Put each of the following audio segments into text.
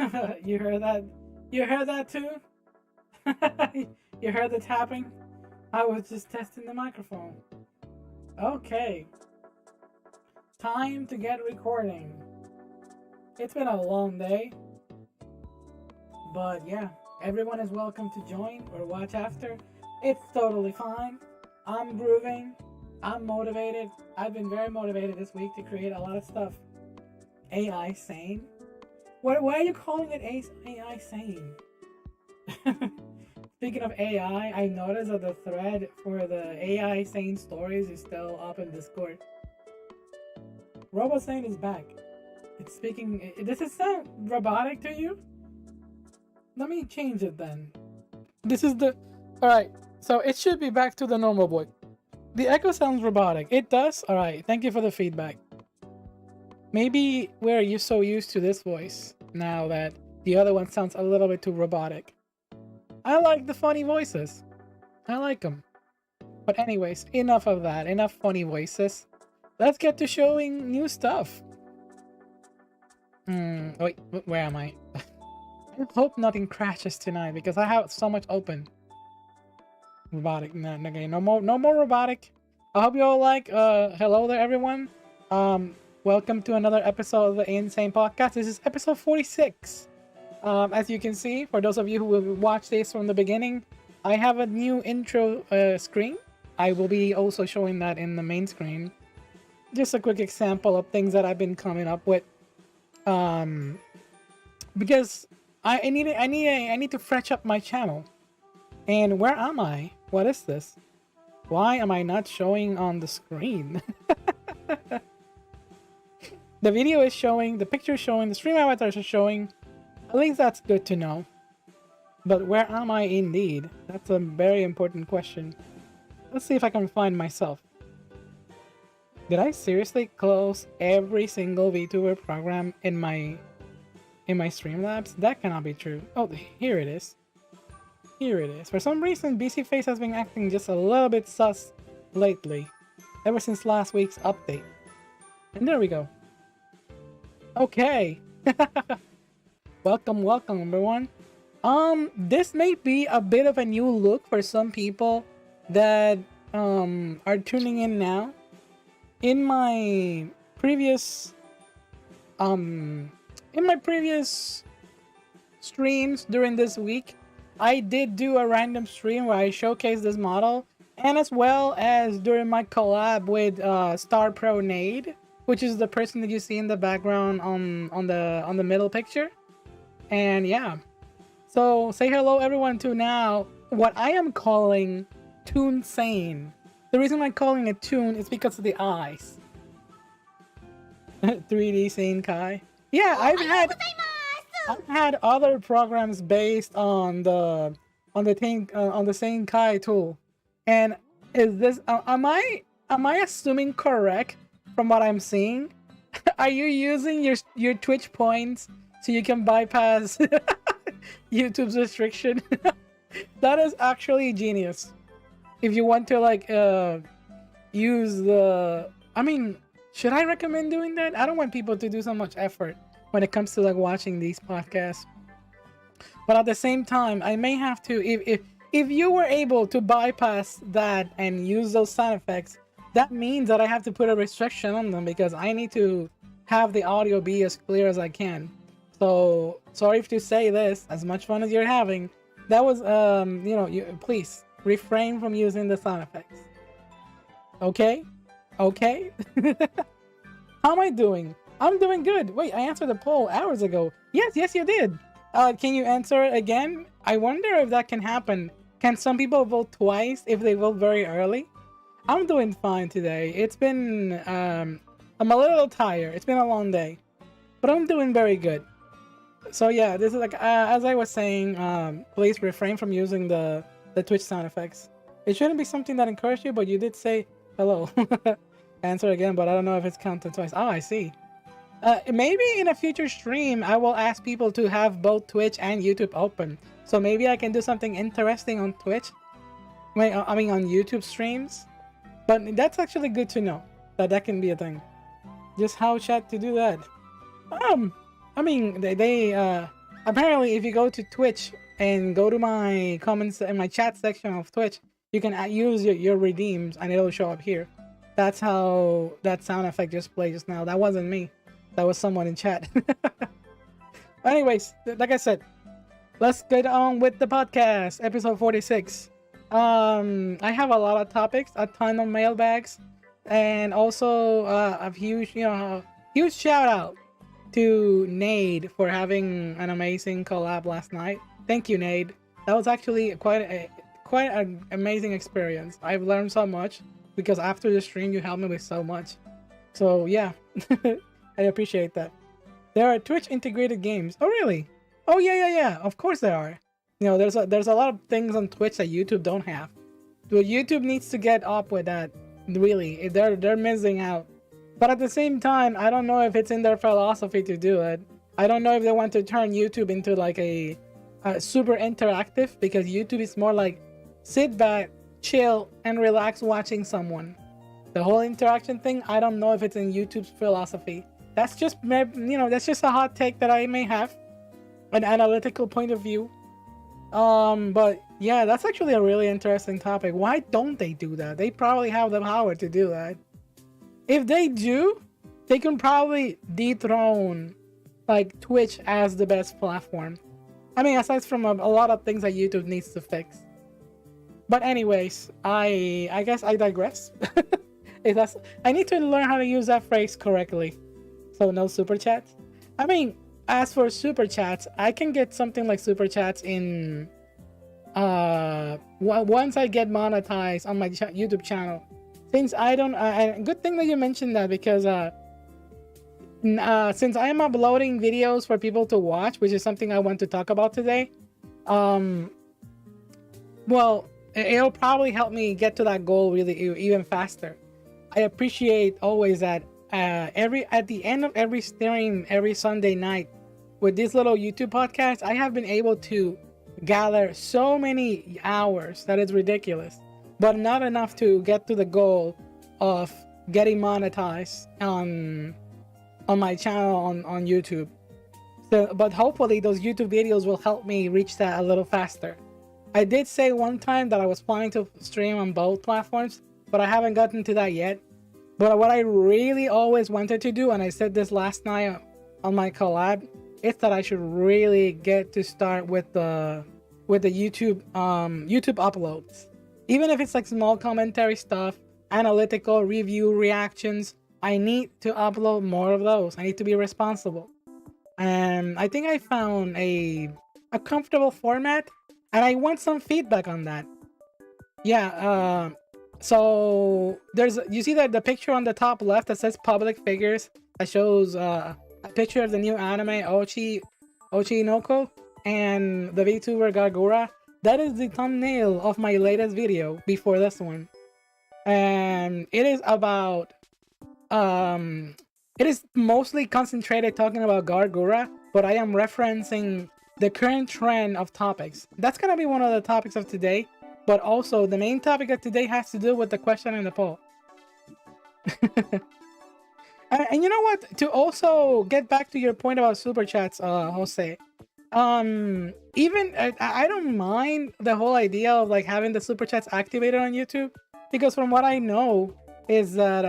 You heard that? You heard that too? You heard the tapping? I was just testing the microphone. Okay. Time to get recording. It's been a long day. But yeah, everyone is welcome to join or watch after. It's totally fine. I'm grooving. I'm motivated. I've been very motivated this week to create a lot of stuff. AI sane? Why are you calling it AI sane? Speaking of AI, I noticed that the thread for the AI sane stories is still up in Discord. RoboSane is back. It's speaking. Does it sound robotic to you? Let me change it then. This is the. Alright, so it should be back to the normal voice. The echo sounds robotic. It does? Alright, thank you for the feedback. Maybe we're so used to this voice now that the other one sounds a little bit too robotic. I like the funny voices. I like them. But anyways, enough of that. Enough funny voices. Let's get to showing new stuff. Wait, where am I? I hope nothing crashes tonight because I have so much open. Robotic, no more robotic. I hope you all like. Hello there, everyone. Welcome to another episode of the In-SAIN Podcast. This is episode 46. As you can see, for those of you who will watch this from the beginning, I have a new intro screen. I will be also showing that in the main screen. Just a quick example of things that I've been coming up with. Because I need to fresh up my channel. And where am I? What is this? Why am I not showing on the screen? The video is showing, the picture is showing, the stream avatars are showing. At least that's good to know. But where am I indeed? That's a very important question. Let's see if I can find myself. Did I seriously close every single VTuber program in my Streamlabs? That cannot be true. Oh, here it is. Here it is. For some reason, BC Face has been acting just a little bit sus lately. Ever since last week's update. And there we go. Okay. Welcome, everyone. This may be a bit of a new look for some people that are tuning in now. In my previous streams during this week, I did do a random stream where I showcased this model, and as well as during my collab with Star Pro Nade, which is the person that you see in the background on the middle picture. And yeah, so say hello everyone to now what I am calling Toon Sane. The reason I'm calling it Toon is because of the eyes. 3D Sane Kai. Yeah, I've had other programs based on the Sane Kai tool. And is this am I assuming correct from what I'm seeing? Are you using your Twitch points so you can bypass YouTube's restriction? That is actually genius. If you want to like use the, I mean, should I recommend doing that? I don't want people to do so much effort when it comes to like watching these podcasts. But at the same time, I may have to, if you were able to bypass that and use those sound effects, that means that I have to put a restriction on them because I need to have the audio be as clear as I can. So sorry to say this, as much fun as you're having, that was you know, please refrain from using the sound effects. Okay? Okay? How am I doing? I'm doing good. Wait, I answered the poll hours ago. Yes, you did. Can you answer it again? I wonder if that can happen. Can some people vote twice if they vote very early? I'm doing fine today. It's been, I'm a little tired. It's been a long day. But I'm doing very good. So yeah, this is like, as I was saying, please refrain from using the Twitch sound effects. It shouldn't be something that encouraged you, but you did say hello. Answer again, but I don't know if it's counted twice. Oh, I see. Maybe in a future stream, I will ask people to have both Twitch and YouTube open. So maybe I can do something interesting on Twitch. I mean on YouTube streams. But that's actually good to know that can be a thing. Just how chat to do that. I mean, they apparently, if you go to Twitch and go to my comments in my chat section of Twitch, you can use your redeems and it'll show up here. That's how that sound effect just played just now. That wasn't me. That was someone in chat. Anyways, like I said, let's get on with the podcast, episode 46. I have a lot of topics, a ton of mailbags, and also a huge shout out to Nade for having an amazing collab last night. Thank you, Nade. That was actually quite an amazing experience. I've learned so much because after the stream you helped me with so much. So yeah, I appreciate that. There are Twitch integrated games. Oh really? Oh yeah. Of course there are. You know, there's a lot of things on Twitch that YouTube don't have. Well, YouTube needs to get up with that. Really, they're missing out. But at the same time, I don't know if it's in their philosophy to do it. I don't know if they want to turn YouTube into like a super interactive, because YouTube is more like sit back, chill, and relax watching someone. The whole interaction thing, I don't know if it's in YouTube's philosophy. That's just, that's just a hot take that I may have, an analytical point of view. But yeah, that's actually a really interesting topic. Why don't they do that? They probably have the power to do that. If they do, they can probably dethrone like Twitch as the best platform. I mean, aside from a lot of things that YouTube needs to fix. But anyways, I guess I digress. I need to learn how to use that phrase correctly. So no super chats. I mean, as for super chats, I can get something like super chats in once I get monetized on my YouTube channel. Since I don't, good thing that you mentioned that, because since I am uploading videos for people to watch, which is something I want to talk about today, well, it'll probably help me get to that goal really even faster. I appreciate always that at the end of every stream, every Sunday night, with this little YouTube podcast, I have been able to gather so many hours that it's ridiculous, but not enough to get to the goal of getting monetized on my channel on YouTube. So, but hopefully those YouTube videos will help me reach that a little faster. I did say one time that I was planning to stream on both platforms, but I haven't gotten to that yet. But what I really always wanted to do, and I said this last night on my collab, is that I should really get to start with the YouTube uploads. Even if it's like small commentary stuff, analytical review reactions, I need to upload more of those. I need to be responsible. And I think I found a comfortable format, and I want some feedback on that. Yeah, so you see that the picture on the top left that says public figures, that shows a picture of the new anime Ochi Inoko and the VTuber Gargura. That is the thumbnail of my latest video before this one. And it is about it is mostly concentrated talking about Gargura, but I am referencing the current trend of topics. That's gonna be one of the topics of today, but also the main topic of today has to do with the question in the poll. And you know what? To also get back to your point about super chats, Jose, even I don't mind the whole idea of like having the super chats activated on YouTube, because from what I know is that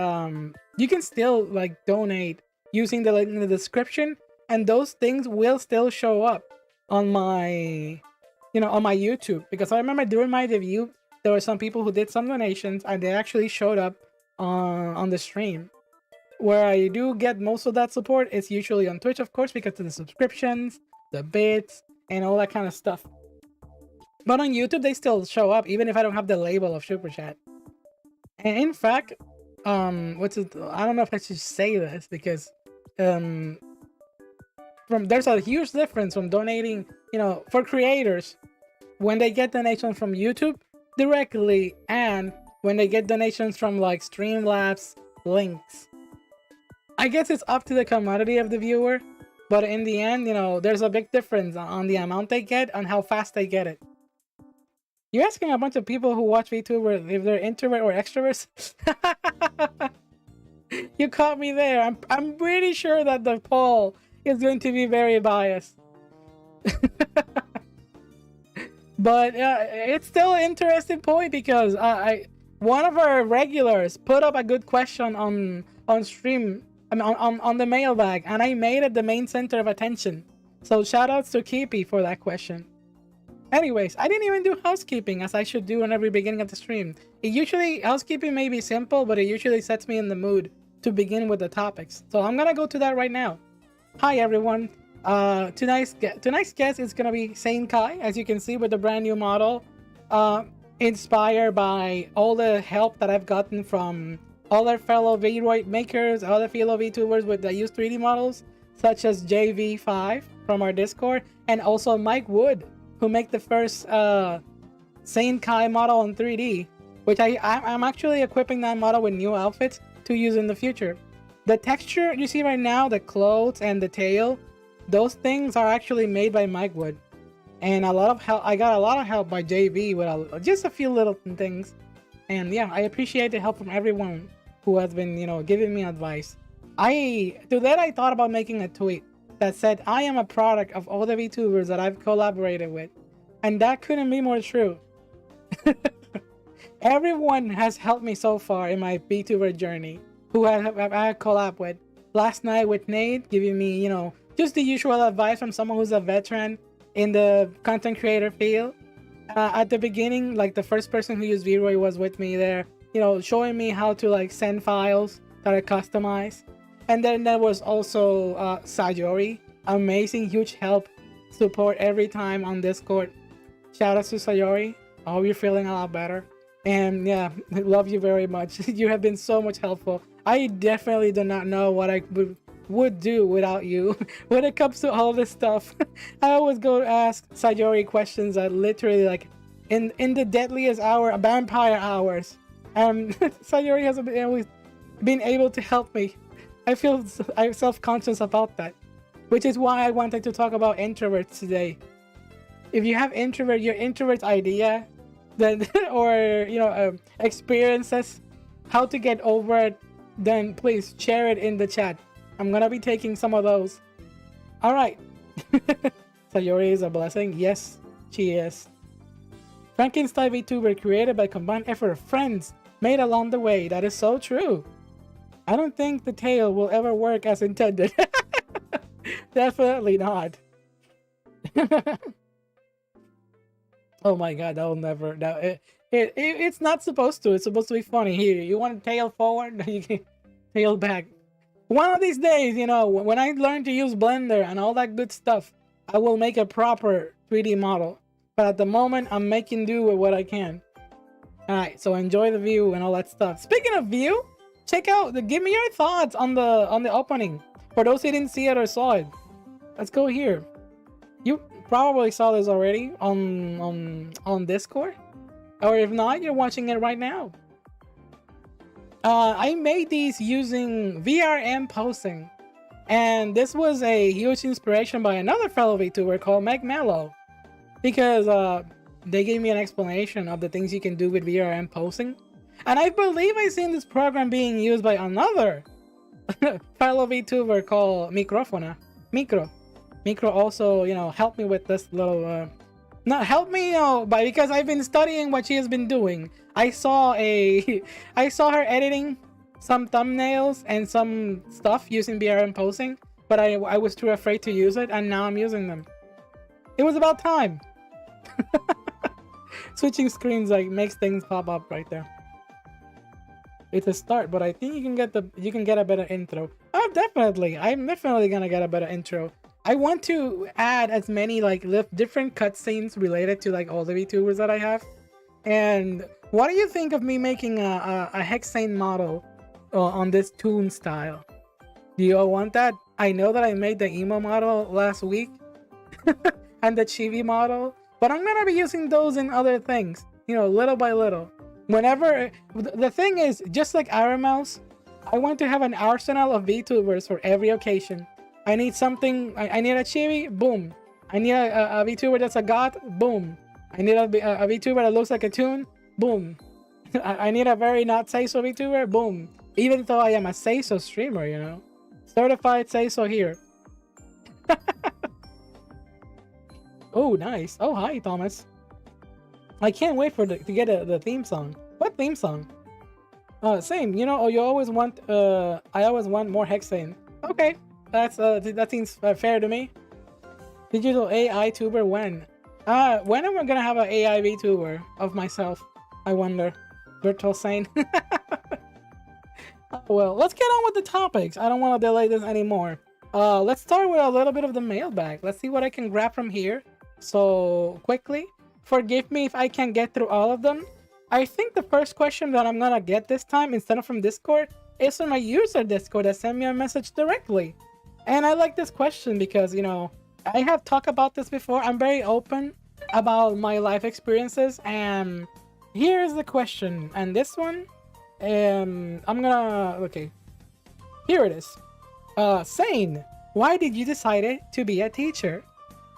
you can still like donate using the link in the description, and those things will still show up on my on my YouTube. Because I remember during my debut there were some people who did some donations and they actually showed up on the stream. Where I do get most of that support is usually on Twitch, of course, because of the subscriptions, the bits, and all that kind of stuff. But on YouTube, they still show up, even if I don't have the label of Super Chat. And in fact, I don't know if I should say this, because there's a huge difference from donating, for creators, when they get donations from YouTube directly, and when they get donations from like Streamlabs links. I guess it's up to the commodity of the viewer, but in the end, there's a big difference on the amount they get and how fast they get it. You're asking a bunch of people who watch VTuber if they're introvert or extroverts? You caught me there. I'm pretty sure that the poll is going to be very biased. But it's still an interesting point because I one of our regulars put up a good question on stream, I mean, on the mailbag, and I made it the main center of attention. So shout outs to Keepy for that question. Anyways, I didn't even do housekeeping as I should do in every beginning of the stream. Housekeeping may be simple, but it usually sets me in the mood to begin with the topics. So I'm gonna go to that right now. Hi everyone. Tonight's guest is gonna be In-SAIN Kai, as you can see, with the brand new model. Inspired by all the help that I've gotten from other fellow Vroid makers, other fellow VTubers that use 3D models, such as JV5 from our Discord, and also Mike Wood, who make the first In-SAIN Kai model in 3D, which I'm actually equipping that model with new outfits to use in the future. The texture you see right now, the clothes and the tail, those things are actually made by Mike Wood. And a lot of help. I got a lot of help by JV with just a few little things. And yeah, I appreciate the help from everyone who has been, giving me advice. Today I thought about making a tweet that said, I am a product of all the VTubers that I've collaborated with. And that couldn't be more true. Everyone has helped me so far in my VTuber journey who I had collab with. Last night with Nate, giving me, just the usual advice from someone who's a veteran in the content creator field. At the beginning, like the first person who used Vroid was with me there, showing me how to send files that are customized. And then there was also Sayori, amazing, huge help, support every time on Discord. Shout out to Sayori. I hope you're feeling a lot better. And yeah, I love you very much. You have been so much helpful. I definitely do not know what I would do without you when it comes to all this stuff. I always go to ask Sayori questions that literally in the deadliest hour, vampire hours. Sayori has always been able to help me. I'm self-conscious about that, which is why I wanted to talk about introverts today. If you have your introvert idea, then or experiences, how to get over it, then please share it in the chat. I'm gonna be taking some of those. All right. Sayori is a blessing. Yes, she is. Frankenstein VTuber created by combined effort of friends made along the way. That is so true. I don't think the tail will ever work as intended. Definitely not. Oh my god, that will never. It's not supposed to. It's supposed to be funny. Here, you want tail forward? You can tail back. One of these days, when I learn to use Blender and all that good stuff, I will make a proper 3D model. But at the moment, I'm making do with what I can. Alright, so enjoy the view and all that stuff. Speaking of view, give me your thoughts on the opening. For those who didn't see it or saw it. Let's go here. You probably saw this already on Discord. Or if not, you're watching it right now. I made these using VRM posing, and this was a huge inspiration by another fellow VTuber called Meg Mello, because they gave me an explanation of the things you can do with VRM posing, and I believe I seen this program being used by another fellow VTuber called Microfona. Micro also, helped me with this little. Not help me, but because I've been studying what she has been doing. I saw her editing some thumbnails and some stuff using VRM posing, but I was too afraid to use it, and now I'm using them. It was about time. Switching screens makes things pop up right there. It's a start, but I think you can get a better intro. Oh, definitely. I'm definitely gonna get a better intro. I want to add as many different cutscenes related to all the VTubers that I have. And what do you think of me making a Hexane model on this toon style? Do you all want that? I know that I made the emo model last week and the chibi model, but I'm gonna be using those in other things, little by little. Whenever the thing is, just like Aramouse, I want to have an arsenal of VTubers for every occasion. I need something. I need a chibi. Boom. I need a VTuber that's a god. Boom. I need a VTuber that looks like a toon. Boom. I need a very not Seiso VTuber. Boom. Even though I am a Seiso streamer, certified Seiso here. Oh, nice. Oh, hi, Thomas. I can't wait for to get the theme song. What theme song? Same. You know, you always want. I always want more hexane. Okay, that seems fair to me. Digital AI tuber when? When am I gonna have an AI VTuber of myself? I wonder. Virtual sane. Well, let's get on with the topics. I don't want to delay this anymore. Let's start with a little bit of the mailbag. Let's see what I can grab from here. So quickly, forgive me if I can't get through all of them. I think the first question that I'm gonna get this time, instead of from Discord, is from my user Discord that sent me a message directly. And I like this question because, you know, I have talked about this before. I'm very open about my life experiences, and here's the question. And this one, okay, here it is. Sane, why did you decide to be a teacher?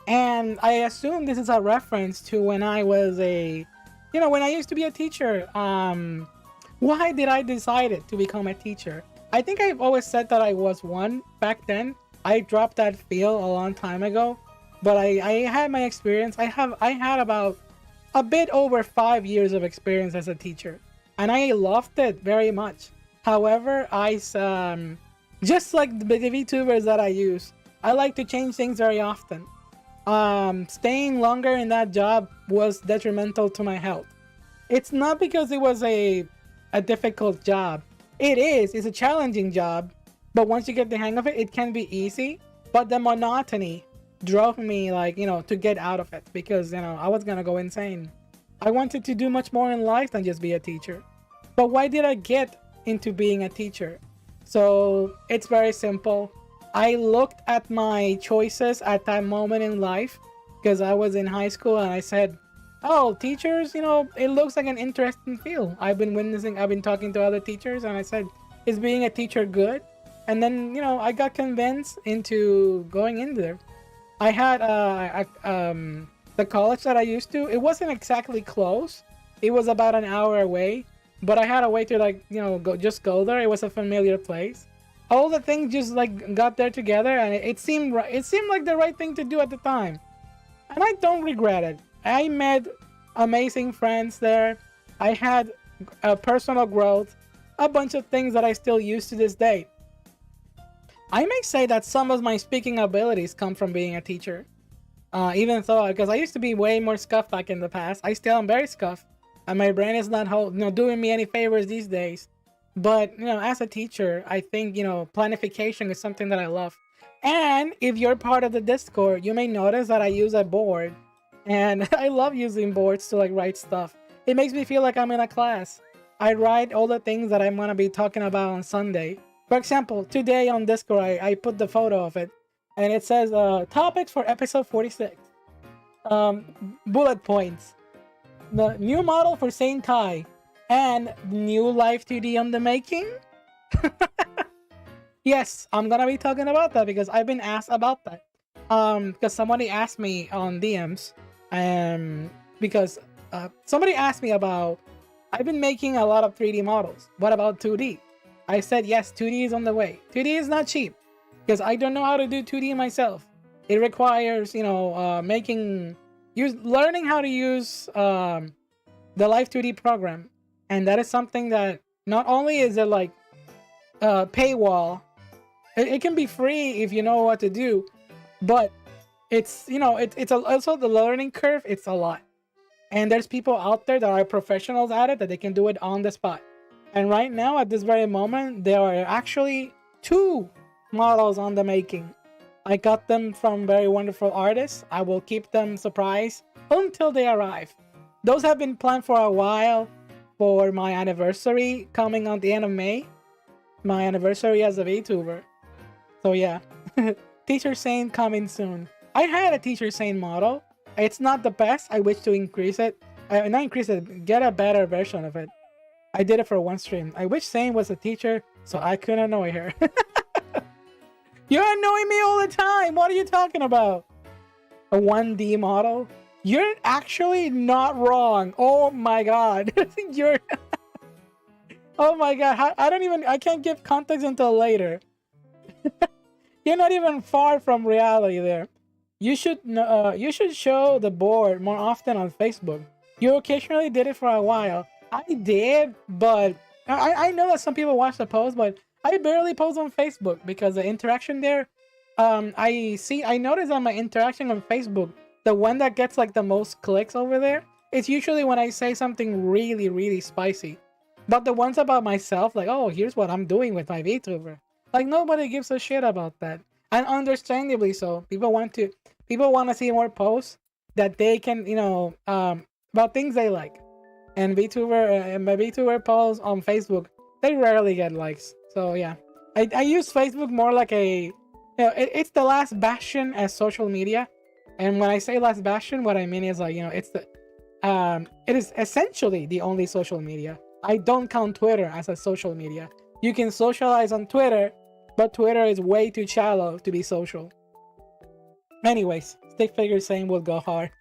And I assume this is a reference to when I was when I used to be a teacher. Why did I decide to become a teacher? I think I've always said that I was one back then. I dropped that feel a long time ago, but I had my experience. I had about a bit over 5 years of experience as a teacher, and I loved it very much. However, just like the VTubers that I use, I like to change things very often. Staying longer in that job was detrimental to my health. It's not because it was a difficult job. It's a challenging job, but once you get the hang of it, it can be easy. But the monotony drove me, to get out of it, because, I was gonna go insane. I wanted to do much more in life than just be a teacher. But why did I get into being a teacher? So it's very simple. I looked at my choices at that moment in life, because I was in high school, and I said, oh, teachers, it looks like an interesting field. I've been talking to other teachers, and I said, is being a teacher good? And then, I got convinced into going in there. I had the college that I used to, it wasn't exactly close. It was about an hour away, but I had a way to go there. It was a familiar place. All the things just got there together, and it seemed like the right thing to do at the time. And I don't regret it. I met amazing friends there. I had personal growth, a bunch of things that I still use to this day. I may say that some of my speaking abilities come from being a teacher. Even though, because I used to be way more scuffed back in the past. I still am very scuffed, and my brain is not doing me any favors these days. But, as a teacher, I think, planification is something that I love. And if you're part of the Discord, you may notice that I use a board. And I love using boards to write stuff. It makes me feel like I'm in a class. I write all the things that I'm going to be talking about on Sunday. For example, today on Discord, I put the photo of it. And it says, topics for episode 46. Bullet points. The new model for Saint Kai. And new live 2D on the making? Yes, I'm gonna be talking about that because I've been asked about that. Because somebody asked me on DMs, because somebody asked me about, I've been making a lot of 3D models. What about 2D? I said yes, 2D is on the way. 2D is not cheap because I don't know how to do 2D myself. It requires, learning how to use the Live 2D program. And that is something that not only is it paywall, it can be free if you know what to do, but it's also the learning curve. It's a lot, and there's people out there that are professionals at it that they can do it on the spot. And right now, at this very moment, there are actually 2 models on the making. I got them from very wonderful artists. I will keep them surprised until they arrive. Those have been planned for a while. For my anniversary coming on the end of May. My anniversary as a VTuber. So yeah. Teacher Sane coming soon. I had a Teacher Sane model. It's not the best. I wish to increase it. Not increase it, get a better version of it. I did it for one stream. I wish Sane was a teacher so I could annoy her. You're annoying me all the time. What are you talking about? A 1D model? You're actually not wrong. Oh my god. You're oh my god. I can't give context until later. You're not even far from reality there. you should show the board more often on Facebook. You occasionally did it for a while. I did, but I know that some people watch the post, but I barely post on Facebook because the interaction there. I noticed on my interaction on Facebook, the one that gets like the most clicks over there, it's usually when I say something really, really spicy. But the ones about myself, like, oh, here's what I'm doing with my VTuber. Like nobody gives a shit about that. And understandably so. People want to see more posts that they can, about things they like. And my VTuber posts on Facebook, they rarely get likes. So yeah, I use Facebook more like it's the last bastion as social media. And when I say last bastion, what I mean is like, it is essentially the only social media. I don't count Twitter as a social media. You can socialize on Twitter, but Twitter is way too shallow to be social. Anyways, stick figure saying will go hard.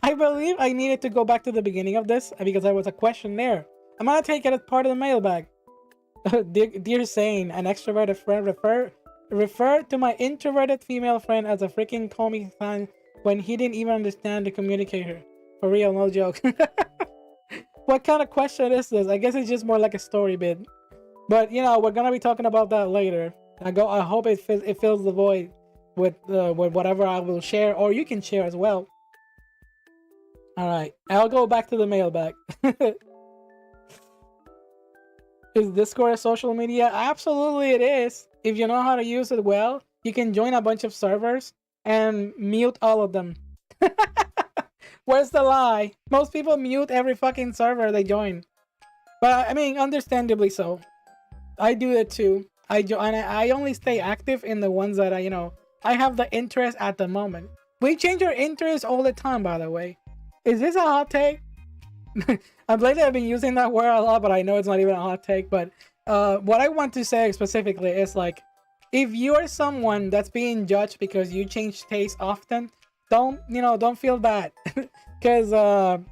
I believe I needed to go back to the beginning of this because there was a question there. I'm gonna take it as part of the mailbag. Dear saying, an extroverted friend refer to my introverted female friend as a freaking Comic fan when he didn't even understand the communicator. For real, no joke. What kind of question is this? I guess it's just more like a story bit. But we're gonna be talking about that later. I hope it fills the void with whatever I will share, or you can share as well. All right, I'll go back to the mailbag. Is Discord a social media? Absolutely it is. If you know how to use it well, you can join a bunch of servers and mute all of them. Where's the lie? Most people mute every fucking server they join. But I mean, understandably so. I do it too. I only stay active in the ones that I have the interest at the moment. We change our interest all the time, by the way. Is this a hot take? I've been using that word a lot, but I know it's not even a hot take. But what I want to say specifically is like, if you are someone that's being judged because you change taste often, don't feel bad. Because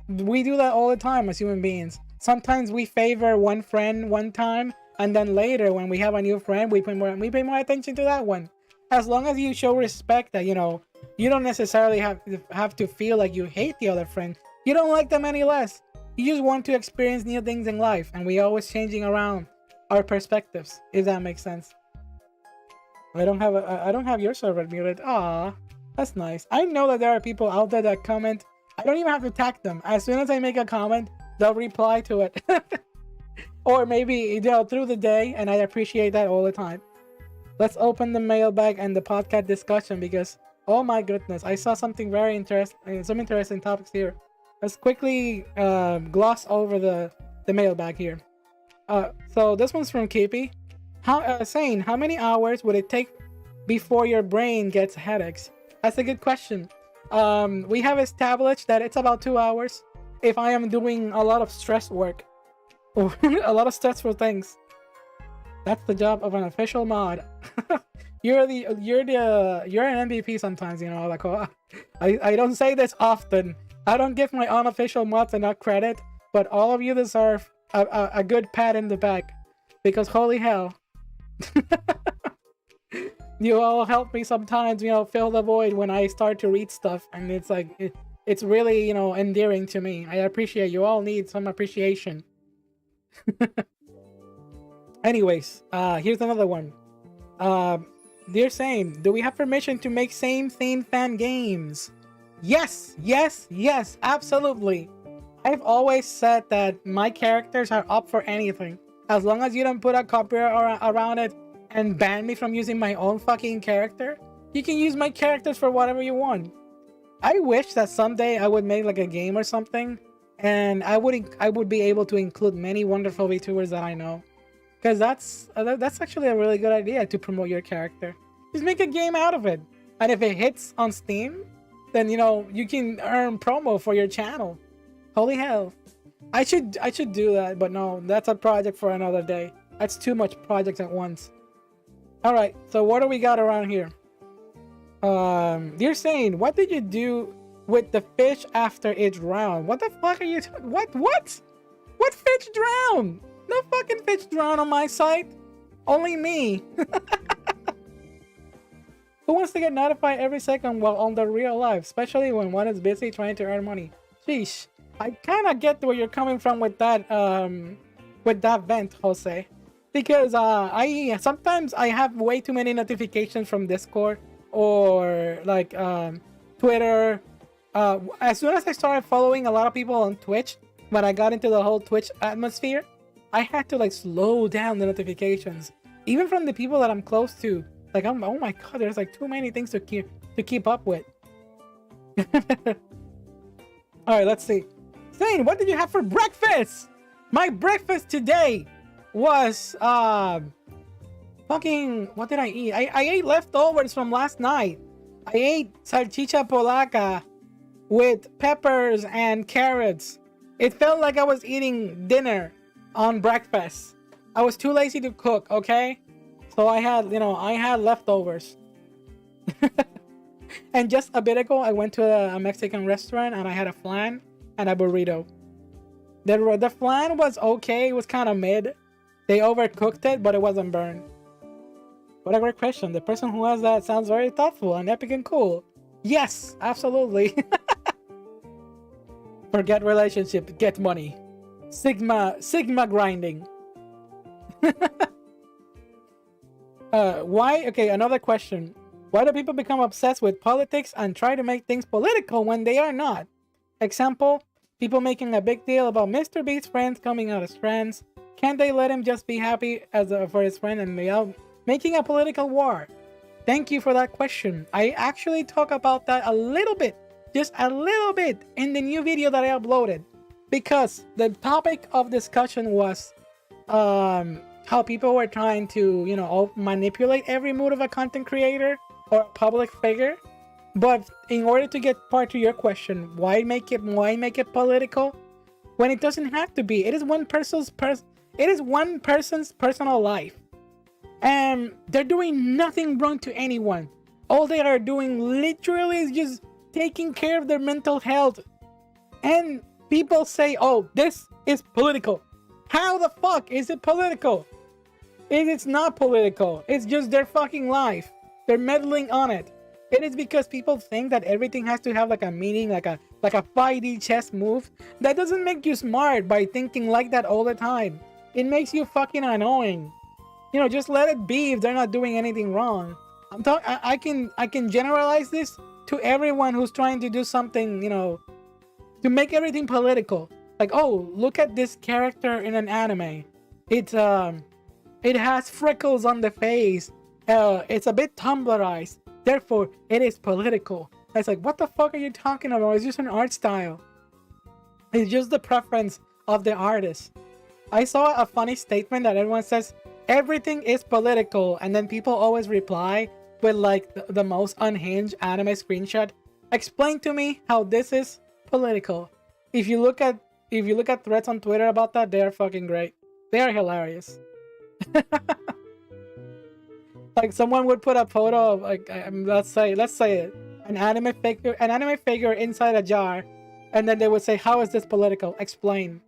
we do that all the time as human beings. Sometimes we favor one friend one time, and then later when we have a new friend, we pay more attention to that one. As long as you show respect that, you don't necessarily have to feel like you hate the other friend. You don't like them any less. You just want to experience new things in life, and we always changing around our perspectives, if that makes sense. I don't have your server muted. Ah, that's nice. I know that there are people out there that comment. I don't even have to tag them. As soon as I make a comment, they'll reply to it. Or maybe through the day, and I appreciate that all the time. Let's open the mailbag and the podcast discussion because, oh my goodness, I saw something very interesting, some interesting topics here. Let's quickly gloss over the mailbag here. So this one's from Kippy. Saying, how many hours would it take before your brain gets headaches? That's a good question. We have established that it's about 2 hours if I am doing a lot of stress work or a lot of stressful things. That's the job of an official mod. You're an MVP sometimes, like I don't say this often. I don't give my unofficial mods enough credit, but all of you deserve a good pat in the back because holy hell. You all help me sometimes, fill the void when I start to read stuff, and it's like it's really, endearing to me. I appreciate you all need some appreciation. Anyways, here's another one. Dear Same, do we have permission to make In-SAIN fan games? Yes, absolutely. I've always said that my characters are up for anything. As long as you don't put a copyright around it and ban me from using my own fucking character, you can use my characters for whatever you want. I wish that someday I would make like a game or something, and I would be able to include many wonderful VTubers that I know. Because that's actually a really good idea to promote your character. Just make a game out of it. And if it hits on Steam, then you can earn promo for your channel. Holy hell. I should do that, but no, that's a project for another day. That's too much projects at once. Alright, so what do we got around here? Dear Sane, what did you do with the fish after it drowned? What the fuck are you What? What fish drowned? No fucking fish drowned on my site. Only me. Who wants to get notified every second while on the real life, especially when one is busy trying to earn money? Sheesh. I kind of get where you're coming from with that vent, Jose. Because I sometimes I have way too many notifications from Discord or like Twitter. As soon as I started following a lot of people on Twitch, when I got into the whole Twitch atmosphere, I had to like slow down the notifications, even from the people that I'm close to. Like oh my god, there's like too many things to keep up with. All right, let's see. Zane, what did you have for breakfast? My breakfast today was fucking, what did I eat? I ate leftovers from last night. I ate salchicha polaca with peppers and carrots. It felt like I was eating dinner on breakfast. I was too lazy to cook, okay? So I had leftovers. And just a bit ago, I went to a Mexican restaurant and I had a flan and a burrito. The flan was okay. It was kind of mid. They overcooked it, but it wasn't burned. What a great question. The person who has that sounds very thoughtful and epic and cool. Yes, absolutely. Forget relationship, get money. Sigma grinding. Why? Okay, another question. Why do people become obsessed with politics and try to make things political when they are not? Example, people making a big deal about Mr. Beast's friends coming out as friends. Can't they let him just be happy for his friend and making a political war? Thank you for that question. I actually talk about that a little bit, just a little bit, in the new video that I uploaded. Because the topic of discussion was how people were trying to, manipulate every mood of a content creator or a public figure. But in order to get part to your question, why make it political when it doesn't have to be? It is one person's personal life, and they're doing nothing wrong to anyone. All they are doing literally is just taking care of their mental health. And people say, "Oh, this is political." How the fuck is it political? It's not political. It's just their fucking life. They're meddling on it. It is because people think that everything has to have like a meaning, like a 5D chess move. That doesn't make you smart by thinking like that all the time. It makes you fucking annoying. Just let it be if they're not doing anything wrong. I can generalize this to everyone who's trying to do something, to make everything political. Like, oh, look at this character in an anime. It has freckles on the face. It's a bit Tumblrized. Therefore, it is political. It's like, what the fuck are you talking about? It's just an art style. It's just the preference of the artist. I saw a funny statement that everyone says, everything is political. And then people always reply with like the most unhinged anime screenshot. Explain to me how this is political. If you look at threads on Twitter about that, they are fucking great. They are hilarious. Like someone would put a photo of like let's say it, an anime figure inside a jar, and then they would say, "How is this political? Explain."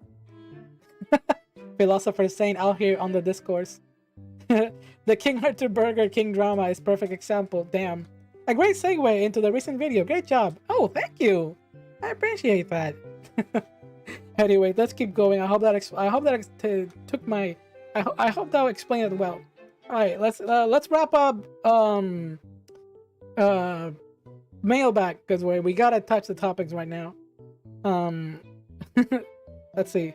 Philosopher saying out here on the discourse. The King Arthur Burger King drama is perfect example. Damn, a great segue into the recent video. Great job. Oh, thank you. I appreciate that. Anyway, let's keep going. I hope that explained it well. All right, let's wrap up mailbag, because we gotta touch the topics right now. Let's see.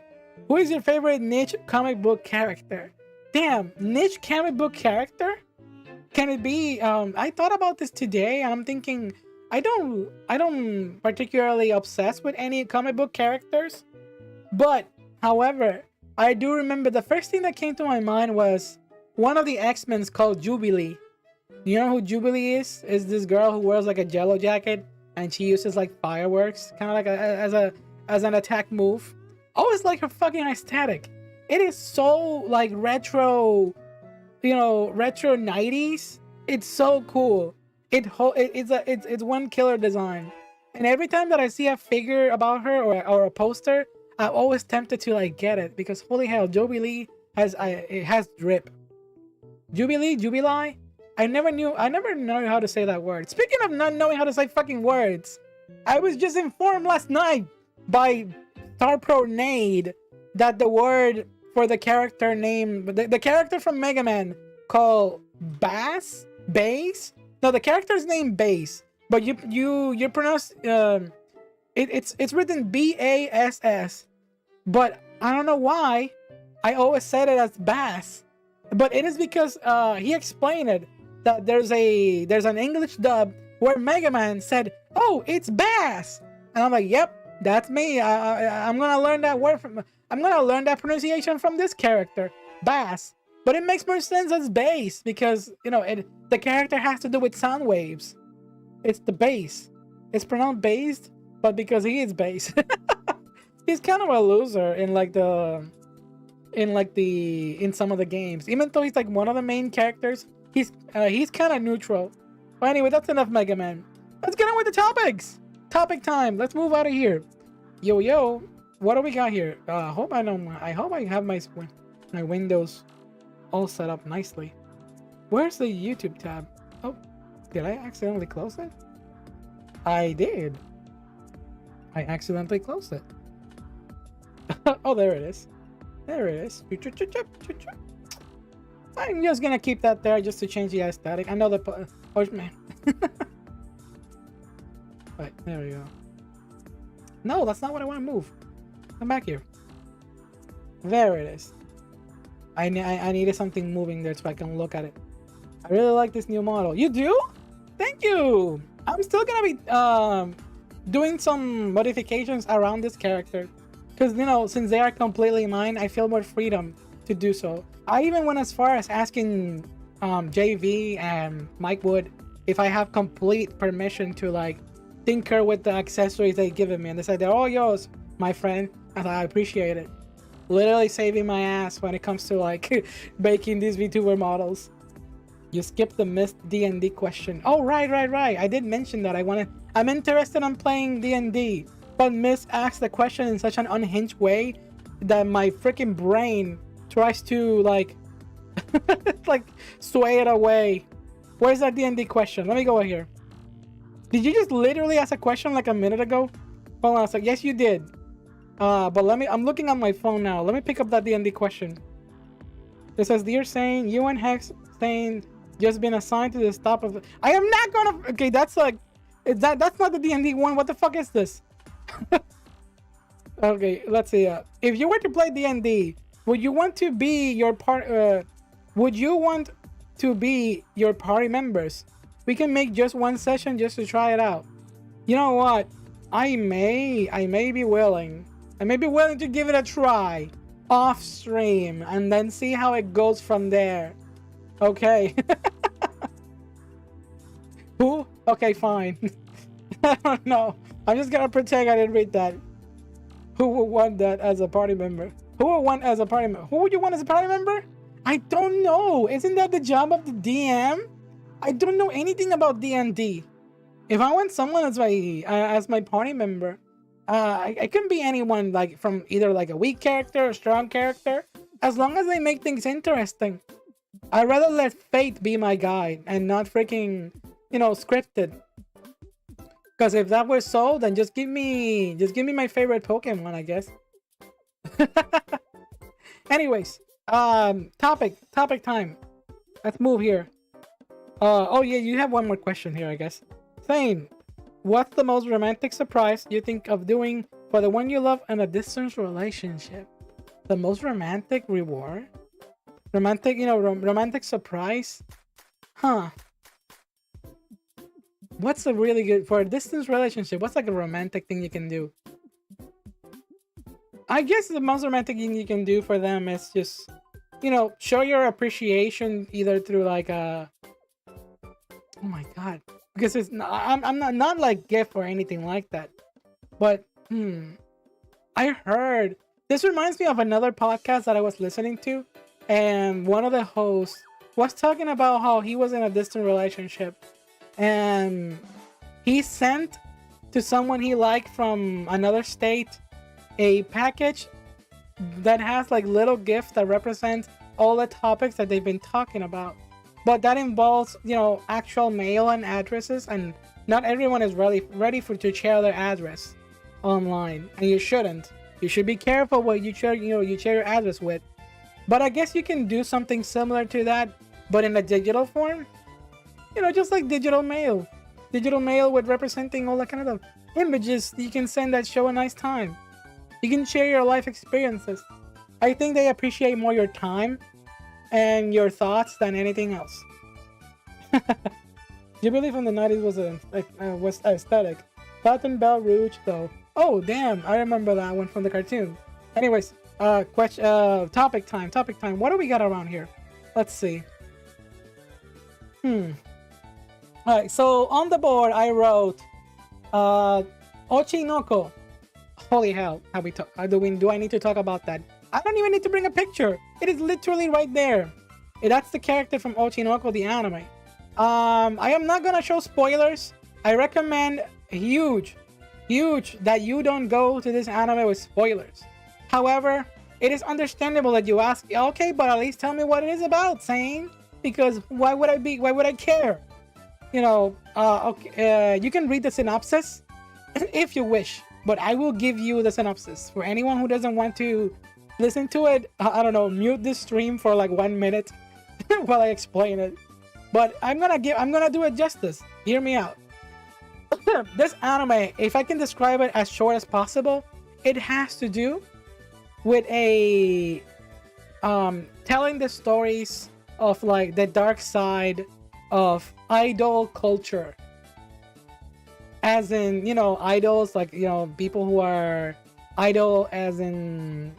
Who is your favorite niche comic book character? Damn, niche comic book character? Can it be? I thought about this today, and I'm thinking I don't particularly obsess with any comic book characters, but however, I do remember the first thing that came to my mind was one of the X-Men's called Jubilee. You know who Jubilee is? Is this girl who wears like a jello jacket and she uses like fireworks, kind of like as an attack move. Always like her fucking aesthetic. It is so like retro, retro 90s. It's so cool. It's one killer design. And every time that I see a figure about her or a poster, I'm always tempted to like get it, because holy hell, Jubilee has drip. Jubilee? I never knew how to say that word. Speaking of not knowing how to say fucking words, I was just informed last night by Star Pro Nade that the word for the character name, the character from Mega Man called Bass? No, the character's name Bass, but you pronounce it's written Bass, but I don't know why I always said it as Bass, but it is because he explained it that there's an English dub where Mega Man said, "Oh, it's Bass," and I'm like, "Yep, that's me. I'm gonna learn that word I'm gonna learn that pronunciation from this character, Bass." But it makes more sense as bass because the character has to do with sound waves. It's the bass. It's pronounced bass, but because he is bass, he's kind of a loser in some of the games. Even though he's like one of the main characters, he's kind of neutral. But anyway, that's enough Mega Man. Let's get on with the topics. Topic time. Let's move out of here. Yo, what do we got here? I hope I have my windows all set up nicely. Where's the YouTube tab? Oh, did I accidentally close it? I did. I accidentally closed it. Oh, there it is. There it is. I'm just gonna keep that there just to change the aesthetic. I know the oh man. Right, there we go. No, that's not what I want to move. Come back here. There it is. I needed something moving there so I can look at it. I really like this new model. You do? Thank you. I'm still gonna be doing some modifications around this character because since they are completely mine, I feel more freedom to do so. I even went as far as asking JV and Mike Wood if I have complete permission to like tinker with the accessories they've given me, and they said they're all yours, my friend. I thought I appreciate it. Literally saving my ass when it comes to like making these VTuber models. You skipped the missed D&D question. Oh, right. I did mention that I'm interested in playing D&D, but Miss asked the question in such an unhinged way that my freaking brain tries to like like sway it away. Where's that D&D question? Let me go here. Did you just literally ask a question like a minute ago? Hold on a sec. Yes, you did. But I'm looking on my phone now. Let me pick up that D&D question. It says, "Dear Sane, you and Hex Sane just been assigned to the top of the..." I am not gonna... Okay, that's like... That's not the D&D one. What the fuck is this? Okay, let's see. If you were to play D&D, would you want to be your party members? We can make just one session just to try it out. You know what? I may be willing. I may be willing to give it a try off stream and then see how it goes from there. Okay. Who? Okay, fine. I don't know. I'm just gonna pretend I didn't read that. Who would want that as a party member? Who would want as a party member? Who would you want as a party member? I don't know. Isn't that the job of the DM? I don't know anything about D&D. If I want someone as my party member, I can be anyone, like from either like a weak character or strong character, as long as they make things interesting. I'd rather let fate be my guide and not freaking, scripted. Because if that were so, then just give me my favorite Pokemon, I guess. Anyways, topic time. Let's move here. Oh yeah, you have one more question here, I guess. Sane, what's the most romantic surprise you think of doing for the one you love in a distance relationship? The most romantic reward? Romantic, romantic surprise? Huh. What's a really good... For a distance relationship, what's like a romantic thing you can do? I guess the most romantic thing you can do for them is just, show your appreciation either through like a... Oh my god. Because it's I'm not like gift or anything like that. But I heard this reminds me of another podcast that I was listening to, and one of the hosts was talking about how he was in a distant relationship and he sent to someone he liked from another state a package that has like little gifts that represent all the topics that they've been talking about. but that involves, actual mail and addresses, and not everyone is ready to share their address online, and you shouldn't. You should be careful what you share your address with. But I guess you can do something similar to that, but in a digital form. Just like digital mail. Digital mail with representing all that kind of images. You can send that show a nice time. You can share your life experiences. I think they appreciate more your time and your thoughts than anything else. Jubilee from the 90s was aesthetic. Baton Bell Rouge, though. Oh, damn. I remember that one from the cartoon. Anyways, topic time. What do we got around here? Let's see. Alright, so on the board I wrote Ochinoko. Holy hell, do I need to talk about that? I don't even need to bring a picture. It is literally right there. That's the character from Ochinoko, the anime. I am not gonna show spoilers. I recommend huge that you don't go to this anime with spoilers. However, it is understandable that you ask, okay, but at least tell me what it is about, Sane. Because why would I care? You can read the synopsis if you wish, but I will give you the synopsis. For anyone who doesn't want to listen to it, I don't know, mute this stream for like 1 minute while I explain it. But I'm gonna do it justice. Hear me out. This anime, if I can describe it as short as possible, it has to do with a telling the stories of like the dark side of idol culture, as in idols, like people who are idol, as in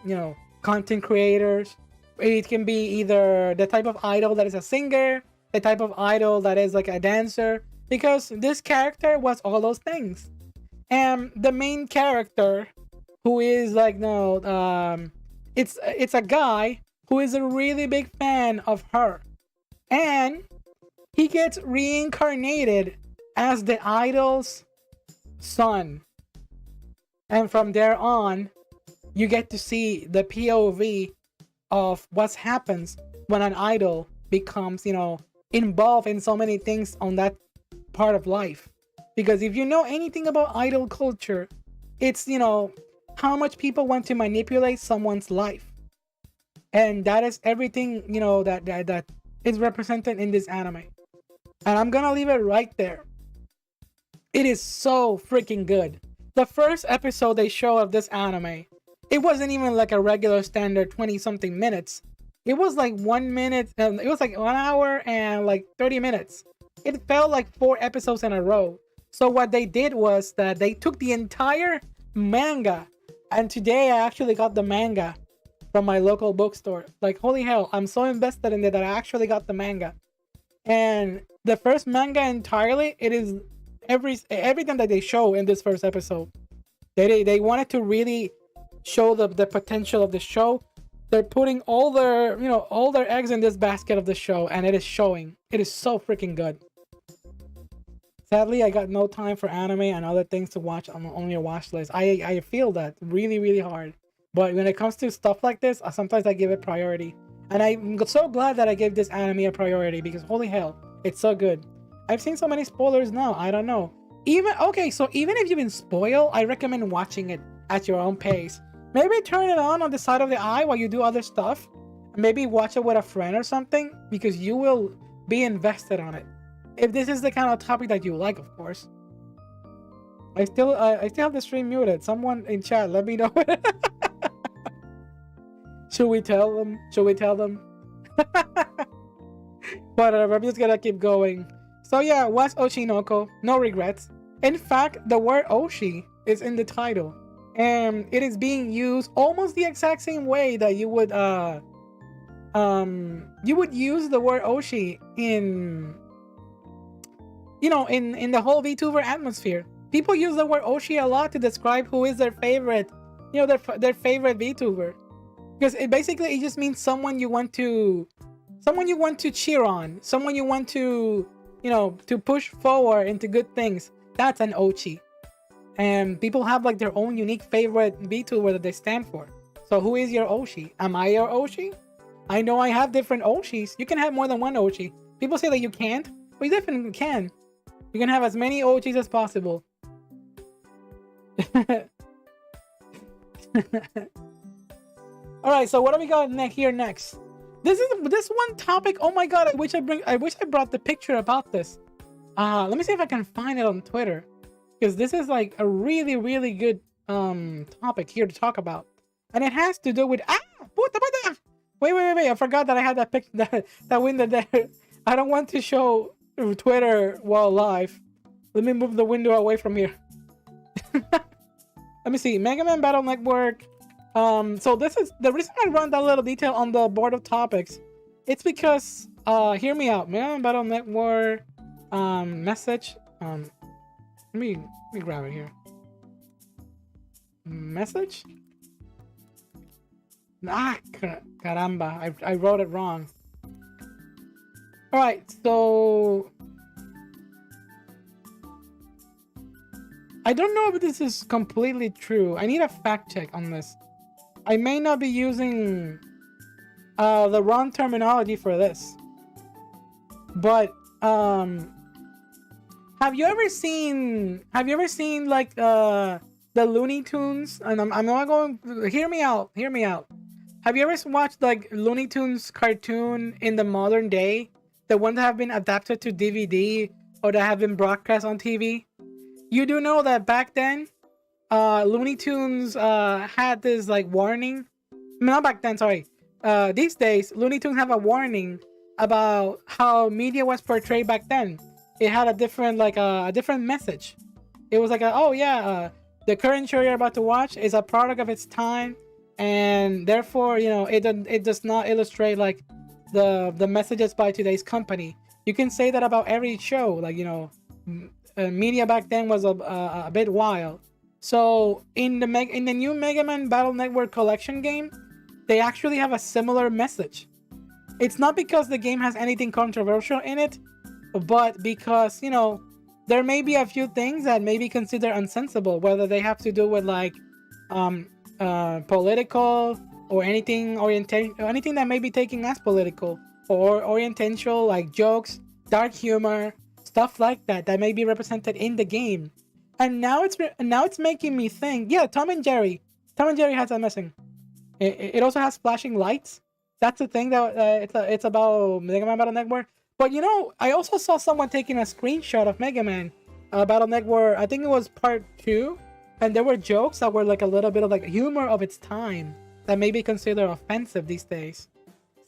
content creators. It can be either the type of idol that is a singer, the type of idol that is like a dancer, because this character was all those things. And the main character, who is like it's a guy who is a really big fan of her, and he gets reincarnated as the idol's son. And from there on, you get to see the POV of what happens when an idol becomes, involved in so many things on that part of life. Because if you know anything about idol culture, it's, how much people want to manipulate someone's life. And that is everything, that is represented in this anime. And I'm gonna leave it right there. It is so freaking good. The first episode they show of this anime, it wasn't even like a regular standard 20-something minutes. It was like 1 minute, it was like 1 hour and like 30 minutes. It felt like 4 episodes in a row. So what they did was that they took the entire manga, and today I actually got the manga from my local bookstore. Like, holy hell, I'm so invested in it that I actually got the manga. And the first manga entirely, it is everything that they show in this first episode. They wanted to really show the potential of the show. They're putting all their eggs in this basket of the show, and it is showing. It is so freaking good. Sadly, I got no time for anime and other things to watch on your watch list. I feel that really, really hard. But when it comes to stuff like this, sometimes I give it priority. And I'm so glad that I gave this anime a priority, because holy hell, it's so good. I've seen so many spoilers now, I don't know. Even if you've been spoiled, I recommend watching it at your own pace. Maybe turn it on the side of the eye while you do other stuff. Maybe watch it with a friend or something, because you will be invested on it. If this is the kind of topic that you like, of course. I still have the stream muted. Someone in chat, let me know. Should we tell them? Whatever, I'm just gonna keep going. So yeah, watch Ochinoko. No regrets. In fact, the word Oshi is in the title. And it is being used almost the exact same way that you would use the word Oshi in in the whole VTuber atmosphere. People use the word Oshi a lot to describe who is their favorite, their favorite VTuber. Because it just means someone you want to cheer on, someone you want to, to push forward into good things. That's an Ochi. And people have like their own unique favorite VTuber that they stand for. So who is your Oshi? Am I your Oshi? I know I have different Oshis. You can have more than one Oshi. People say that you can't, but you definitely can. You can have as many OGs as possible. All right, so what do we got next? This one topic. Oh my god! I wish I brought the picture about this. Let me see if I can find it on Twitter, because this is like a really, really good topic here to talk about, and it has to do with Wait! I forgot that I had that window there. I don't want to show Twitter while live. Let me move the window away from here. Let me see. Mega Man Battle Network. So this is the reason I run that little detail on the board of topics. It's because hear me out. Mega Man Battle Network message. Let me grab it here. Message. Caramba! I wrote it wrong. All right, so I don't know if this is completely true. I need a fact check on this. I may not be using the wrong terminology for this, but have you ever seen like the Looney Tunes? And I'm not going. Hear me out. Have you ever watched like Looney Tunes cartoon in the modern day? The ones that have been adapted to DVD or that have been broadcast on TV? You do know that back then, Looney Tunes had this like warning. Not back then, sorry. These days, Looney Tunes have a warning about how media was portrayed back then. It had a different message. It was like the current show you're about to watch is a product of its time, and therefore, it does not illustrate like the messages by today's company. You can say that about every show, like media back then was a bit wild. So in the new Mega Man Battle Network collection game, they actually have a similar message. It's not because the game has anything controversial in it, but because there may be a few things that may be considered unsensible, whether they have to do with like political or anything that may be taken as political or oriental, like jokes, dark humor, stuff like that may be represented in the game. And now it's making me think. Yeah, Tom and Jerry has that messing. It also has flashing lights. That's the thing that it's about Mega Man Battle Network. But I also saw someone taking a screenshot of Mega Man Battle Network. I think it was part 2, and there were jokes that were like a little bit of like humor of its time that may be considered offensive these days.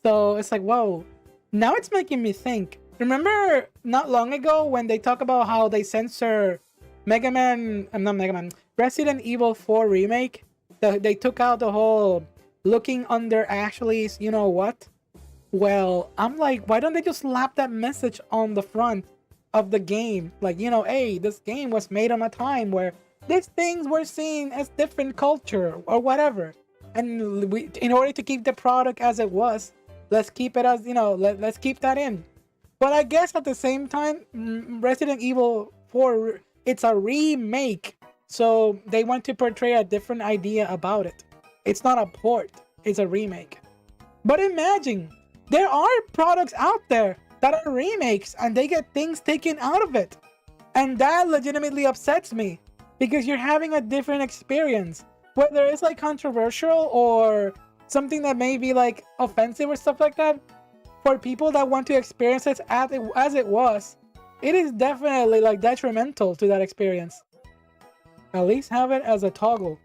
So it's like, whoa. Now it's making me think. Remember not long ago when they talk about how they censor Resident Evil 4 remake? They took out the whole looking under Ashley's you-know-what? Well, I'm like, why don't they just slap that message on the front of the game? Like, hey, this game was made on a time where these things were seen as different culture or whatever. And in order to keep the product as it was, let's keep it as, let's keep that in. But I guess at the same time, Resident Evil 4, it's a remake. So they want to portray a different idea about it. It's not a port, it's a remake. But imagine, there are products out there that are remakes and they get things taken out of it. And that legitimately upsets me, because you're having a different experience. Whether it's like controversial or something that may be like offensive or stuff like that, for people that want to experience it as it was, it is definitely like detrimental to that experience. At least have it as a toggle.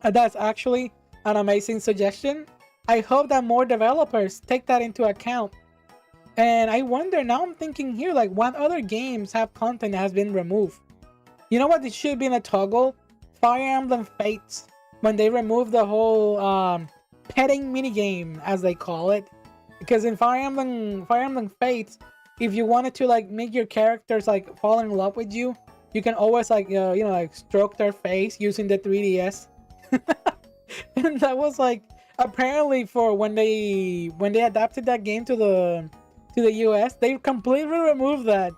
And that's actually an amazing suggestion. I hope that more developers take that into account. And I wonder, now I'm thinking here, like, what other games have content that has been removed? You know what? It should be in a toggle. Fire Emblem Fates, when they remove the whole petting minigame, as they call it. Because in Fire Emblem Fates, if you wanted to like make your characters like fall in love with you, you can always like like stroke their face using the 3DS. And that was like apparently for when they adapted that game to the US, they completely removed that.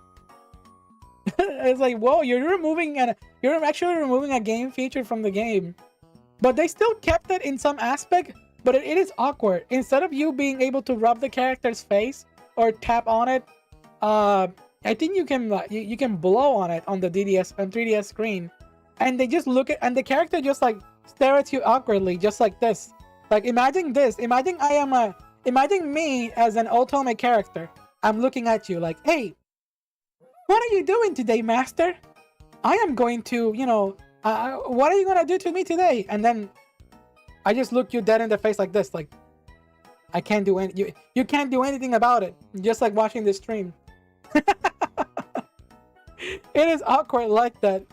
It's like, whoa, you're actually removing a game feature from the game. But they still kept it in some aspect, but it is awkward. Instead of you being able to rub the character's face or tap on it uh, I think you can you can blow on it on the DDS and 3DS screen, and they just look at, and the character just like stare at you awkwardly, just like this. Like imagine this. Imagine me as an Otome character. I'm looking at you like, hey, what are you doing today, master? I am going to, what are you gonna do to me today? And then I just look you dead in the face like this, like I can't do any. You can't do anything about it. Just like watching this stream. It is awkward like that.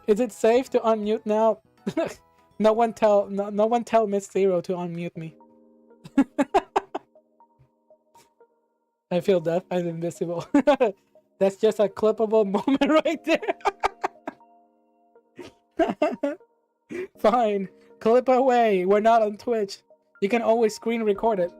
Is it safe to unmute now? No one tell Miss Zero to unmute me. I feel deaf and invisible. That's just a clippable moment right there. Fine. Clip away. We're not on Twitch. You can always screen record it.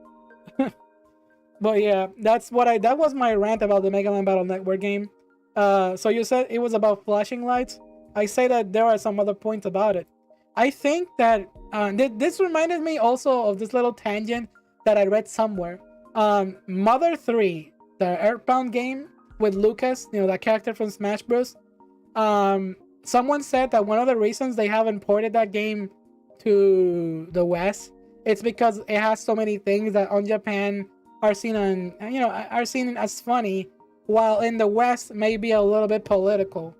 But yeah, that was my rant about the Mega Man Battle Network game. So you said it was about flashing lights. I say that there are some other points about it. I think that this reminded me also of this little tangent that I read somewhere. Mother 3, the Earthbound game with Lucas, that character from Smash Bros. Someone said that one of the reasons they haven't ported that game to the West, it's because it has so many things that on Japan are seen as funny, while in the West may be a little bit political.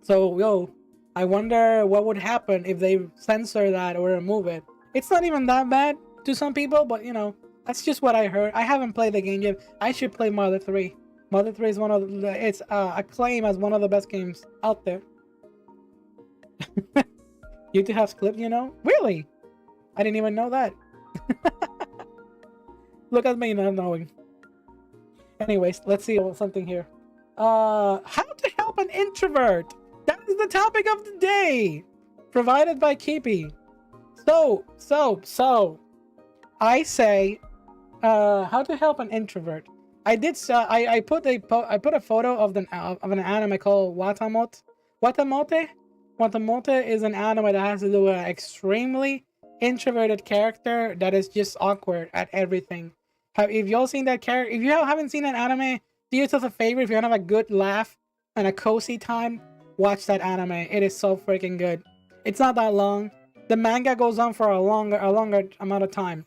So, I wonder what would happen if they censor that or remove it. It's not even that bad to some people, but that's just what I heard. I haven't played the game yet. I should play Mother 3. Mother 3 is it's acclaimed as one of the best games out there. YouTube has clips, Really? I didn't even know that. Look at me not knowing. Anyways, let's see something here. How to help an introvert. That is the topic of the day. Provided by Keepy. So. I say, how to help an introvert. I did. I put a photo of an anime called Watamote. Watamote is an anime that has to do with an extremely introverted character that is just awkward at everything. If y'all seen that character, if you haven't seen that anime, do yourself a favor. If you want to have a good laugh and a cozy time, watch that anime. It is so freaking good. It's not that long. The manga goes on for a longer amount of time.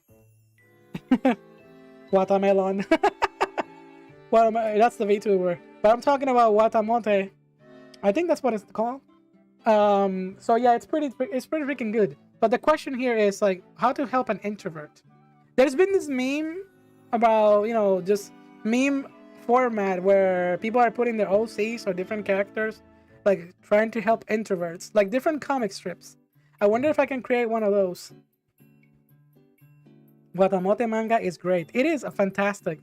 Watermelon. That's the VTuber. But I'm talking about Watamote. I think that's what it's called. So yeah, it's pretty freaking good. But the question here is like how to help an introvert. There's been this meme about, just meme format where people are putting their OCs or different characters, like trying to help introverts, like different comic strips. I wonder if I can create one of those. Watamote manga is great. It is a fantastic.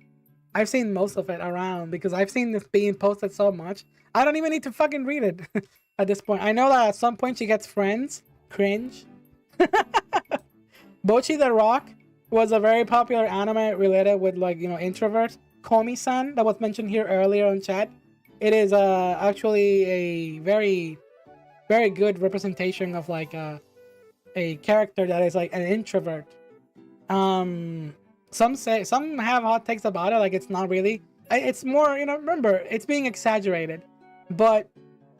I've seen most of it around because I've seen this being posted so much. I don't even need to fucking read it at this point. I know that at some point she gets friends. Cringe. Bochi the Rock was a very popular anime related with introverts. Komi-san that was mentioned here earlier on chat. It is actually a very, very good representation of a character that is like an introvert. Some have hot takes about it, like it's not really. It's more, remember, it's being exaggerated, but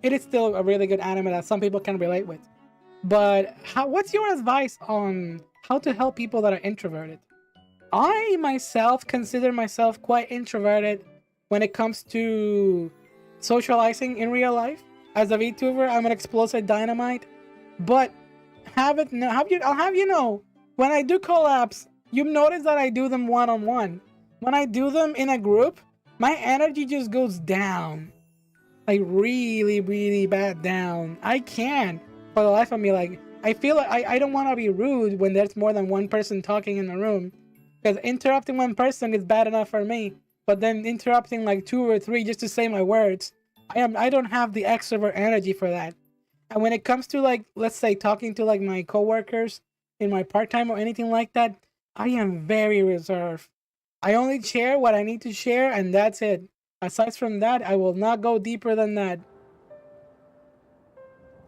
it is still a really good anime that some people can relate with. But what's your advice on how to help people that are introverted? I myself consider myself quite introverted when it comes to socializing in real life. As a VTuber, I'm an explosive dynamite. But I'll have you know, when I do collabs, you notice that I do them one-on-one. When I do them in a group, my energy just goes down. Like really, really bad down. I can't for the life of me. Like I feel like I don't want to be rude when there's more than one person talking in the room. Because interrupting one person is bad enough for me. But then interrupting like 2 or 3 just to say my words, I don't have the extrovert energy for that. And when it comes to let's say talking to my coworkers in my part-time or anything like that, I am very reserved. I only share what I need to share and that's it. Aside from that, I will not go deeper than that.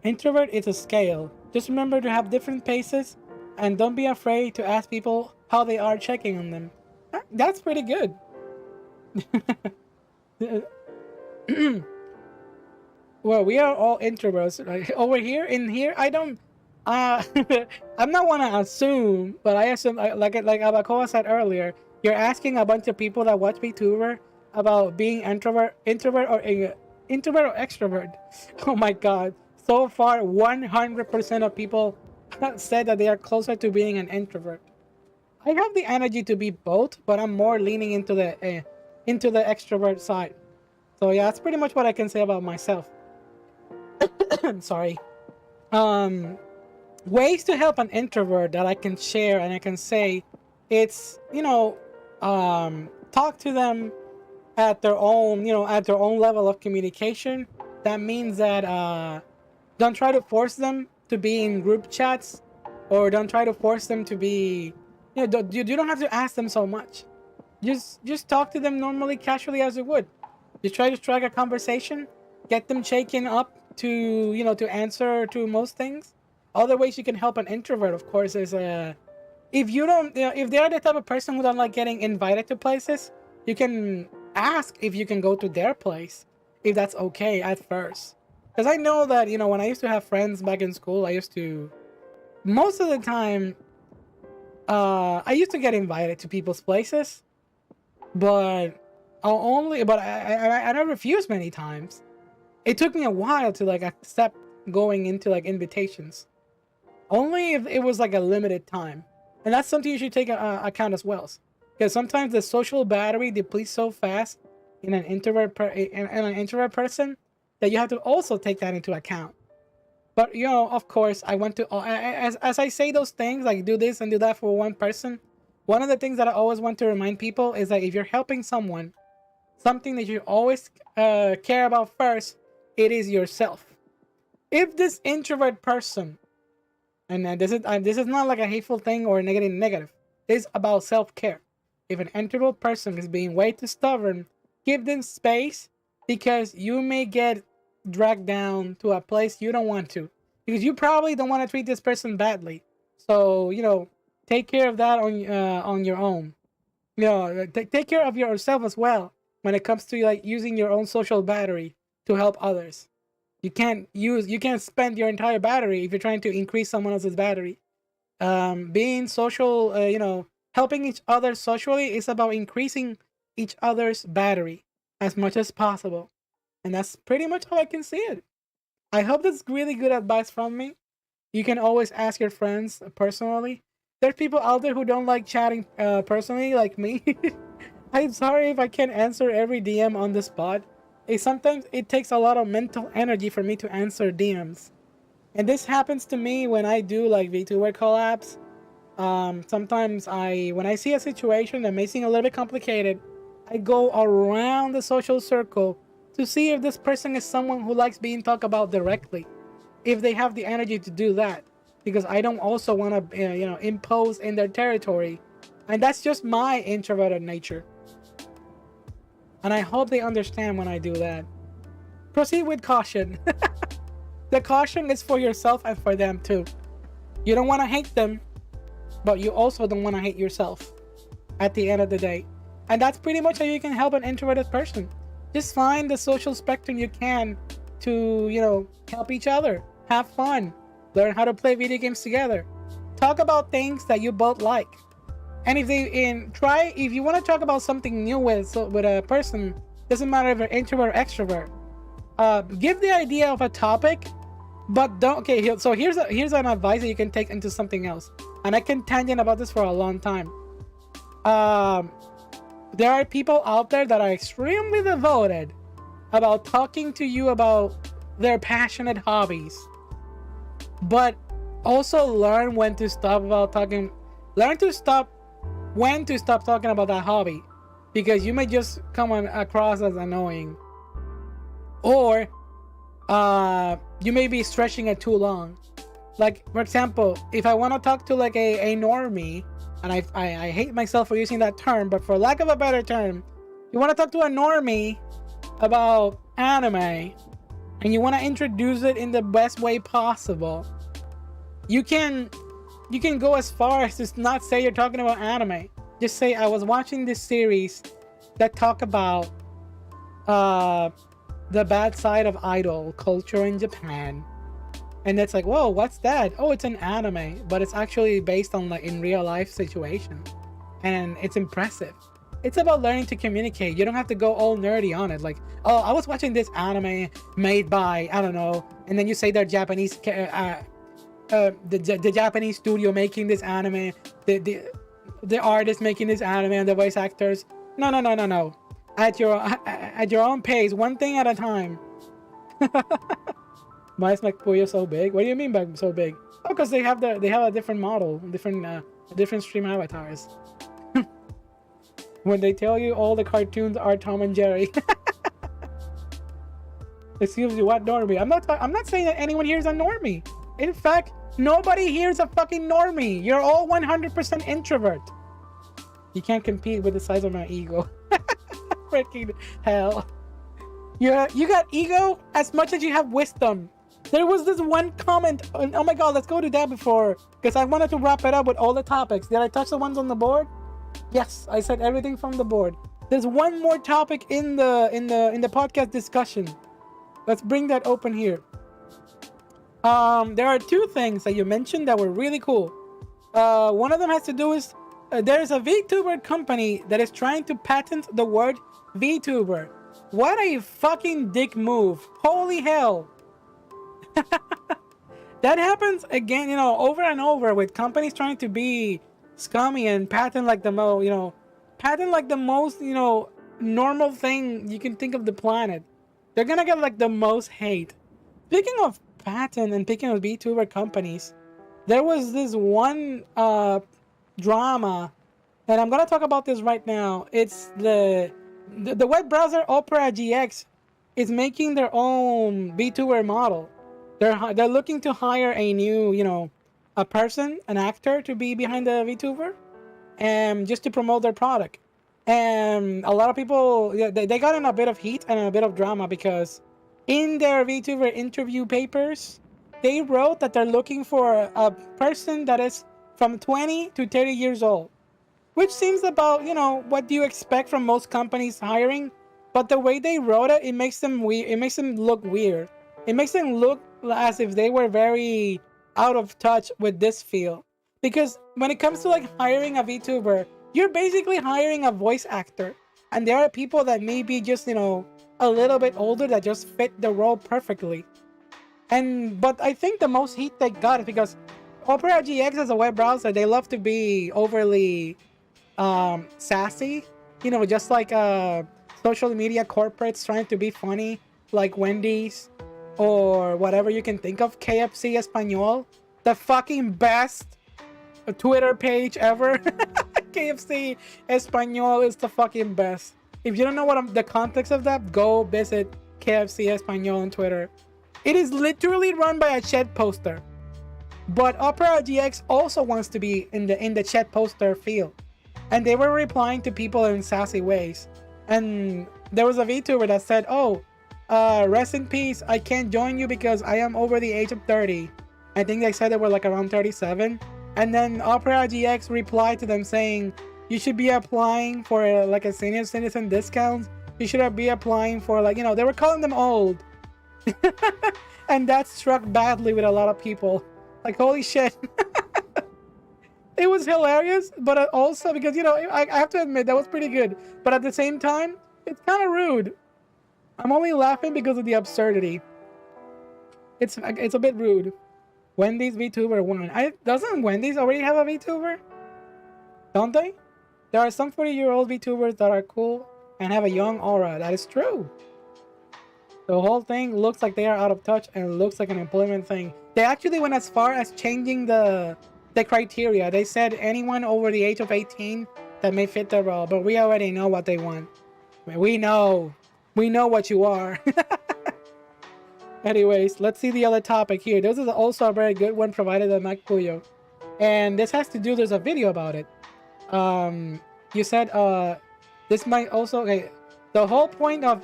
Introvert is a scale. Just remember to have different paces and don't be afraid to ask people how they are checking on them. That's pretty good. Well, we are all introverts. Like, over here, in here, I don't. Uh, I'm not want to assume, but I assume, like Abacoa said earlier, you're asking a bunch of people that watch VTuber about being introvert or extrovert. Oh my God! So far, 100% of people said that they are closer to being an introvert. I have the energy to be both, but I'm more leaning into the extrovert side. So yeah, that's pretty much what I can say about myself. Sorry. Um, Ways to help an introvert that I can share and I can say, it's talk to them at their own level of communication. That means that don't try to force them to be in group chats, or don't try to force them to be, you don't have to ask them so much. Just talk to them normally, casually, as you would. Just try to strike a conversation, get them shaken up to answer to most things. Other ways you can help an introvert, of course, is if you don't, if they're the type of person who don't like getting invited to places, you can ask if you can go to their place, if that's okay at first. Because I know that, when I used to have friends back in school, most of the time, I used to get invited to people's places, but I refused many times. It took me a while to like accept going into like invitations. Only if it was like a limited time, and that's something you should take account as well, because sometimes the social battery depletes so fast in an introvert person that you have to also take that into account. But of course, I want to as I say those things, like do this and do that for one person. One of the things that I always want to remind people is that if you're helping someone, something that you always care about first, it is yourself. If this introvert person, and this is not like a hateful thing or negative. It's about self-care. If an introvert person is being way too stubborn, give them space, because you may get dragged down to a place you don't want to, because you probably don't want to treat this person badly. So take care of that on your own. Take care of yourself as well when it comes to like using your own social battery to help others. You can't spend your entire battery if you're trying to increase someone else's battery. Being social, helping each other socially is about increasing each other's battery as much as possible. And that's pretty much how I can see it. I hope that's really good advice from me. You can always ask your friends personally. There's people out there who don't like chatting personally, like me. I'm sorry if I can't answer every DM on the spot. Sometimes it takes a lot of mental energy for me to answer DMs. And this happens to me when I do like VTuber collabs. Sometimes when I see a situation that may seem a little bit complicated, I go around the social circle to see if this person is someone who likes being talked about directly, if they have the energy to do that, because I don't also want to impose in their territory, and that's just my introverted nature. And I hope they understand when I do that. Proceed with caution. The caution is for yourself and for them too. You don't want to hate them, but you also don't want to hate yourself at the end of the day. And that's pretty much how you can help an introverted person. Just find the social spectrum you can to, help each other. Have fun. Learn how to play video games together. Talk about things that you both like. And if you want to talk about something new with a person, doesn't matter if you're introvert or extrovert, give the idea of a topic, but don't. Okay, so here's an advice that you can take into something else, and I can tangent about this for a long time. There are people out there that are extremely devoted about talking to you about their passionate hobbies, but also learn when to stop talking about that hobby, because you may just come across as annoying, or you may be stretching it too long. Like, for example, if I want to talk to like a normie, and I hate myself for using that term, but for lack of a better term, you want to talk to a normie about anime, and you want to introduce it in the best way possible, you can go as far as to not say you're talking about anime. Just say, I was watching this series that talk about the bad side of idol culture in Japan. And it's like, whoa, what's that? Oh, it's an anime, but it's actually based on like in real life situation. And it's impressive. It's about learning to communicate. You don't have to go all nerdy on it. Like, oh, I was watching this anime made by, I don't know, and then you say they're Japanese, the Japanese studio making this anime, the artist making this anime, and the voice actors. No. At your own pace, one thing at a time. Why is McPuyo so big? What do you mean by so big? Oh, because they have a different model, different stream avatars. When they tell you all the cartoons are Tom and Jerry. Excuse me, what normie? I'm not saying that anyone here is a normie. In fact, nobody here is a fucking normie. You're all 100% introvert. You can't compete with the size of my ego. Freaking hell. You got ego as much as you have wisdom. There was this one comment. Oh my god, let's go to that before, because I wanted to wrap it up with all the topics. Did I touch the ones on the board? Yes, I said everything from the board. There's one more topic in the podcast discussion. Let's bring that open here. There are two things that you mentioned that were really cool. One of them has to do with there's a VTuber company that is trying to patent the word VTuber. What a fucking dick move. Holy hell. That happens again, over and over with companies trying to be scummy and patent like the most, normal thing you can think of the planet. They're gonna get like the most hate. Speaking of patent and speaking of VTuber companies, there was this one drama, and I'm gonna talk about this right now. It's the web browser Opera GX is making their own VTuber model. They're looking to hire a new, a person, an actor to be behind the VTuber, and just to promote their product. And a lot of people, they got in a bit of heat and a bit of drama because in their VTuber interview papers, they wrote that they're looking for a person that is from 20 to 30 years old, which seems about, what do you expect from most companies hiring? But the way they wrote it, it makes them weird. It makes them look weird. It makes them look as if they were very out of touch with this field. Because when it comes to like hiring a VTuber, you're basically hiring a voice actor. And there are people that may be just, a little bit older that just fit the role perfectly. But I think the most heat they got is because Opera GX as a web browser, they love to be overly sassy. Just like social media corporates trying to be funny, like Wendy's or whatever you can think of. KFC Espanol, the fucking best Twitter page ever. KFC Espanol is the fucking best. If you don't know what the context of that, go visit KFC Espanol on Twitter. It is literally run by a shed poster. But Opera GX also wants to be in the shed poster field. And they were replying to people in sassy ways. And there was a VTuber that said, rest in peace, I can't join you because I am over the age of 30. I think they said they were like around 37. And then Opera GX replied to them saying, you should be applying for like a senior citizen discount. You should be applying for they were calling them old. And that struck badly with a lot of people. Like, holy shit. It was hilarious, but also because, I have to admit that was pretty good. But at the same time, it's kind of rude. I'm only laughing because of the absurdity. It's a bit rude. Wendy's VTuber won. Doesn't Wendy's already have a VTuber? Don't they? There are some 40-year-old VTubers that are cool and have a young aura. That is true. The whole thing looks like they are out of touch and looks like an employment thing. They actually went as far as changing the criteria. They said anyone over the age of 18 that may fit the role, but we already know what they want. We know what you are. Anyways, let's see the other topic here. This is also a very good one provided by Mike Puyo. And this has to do, there's a video about it. You said, this might also, okay, the whole point of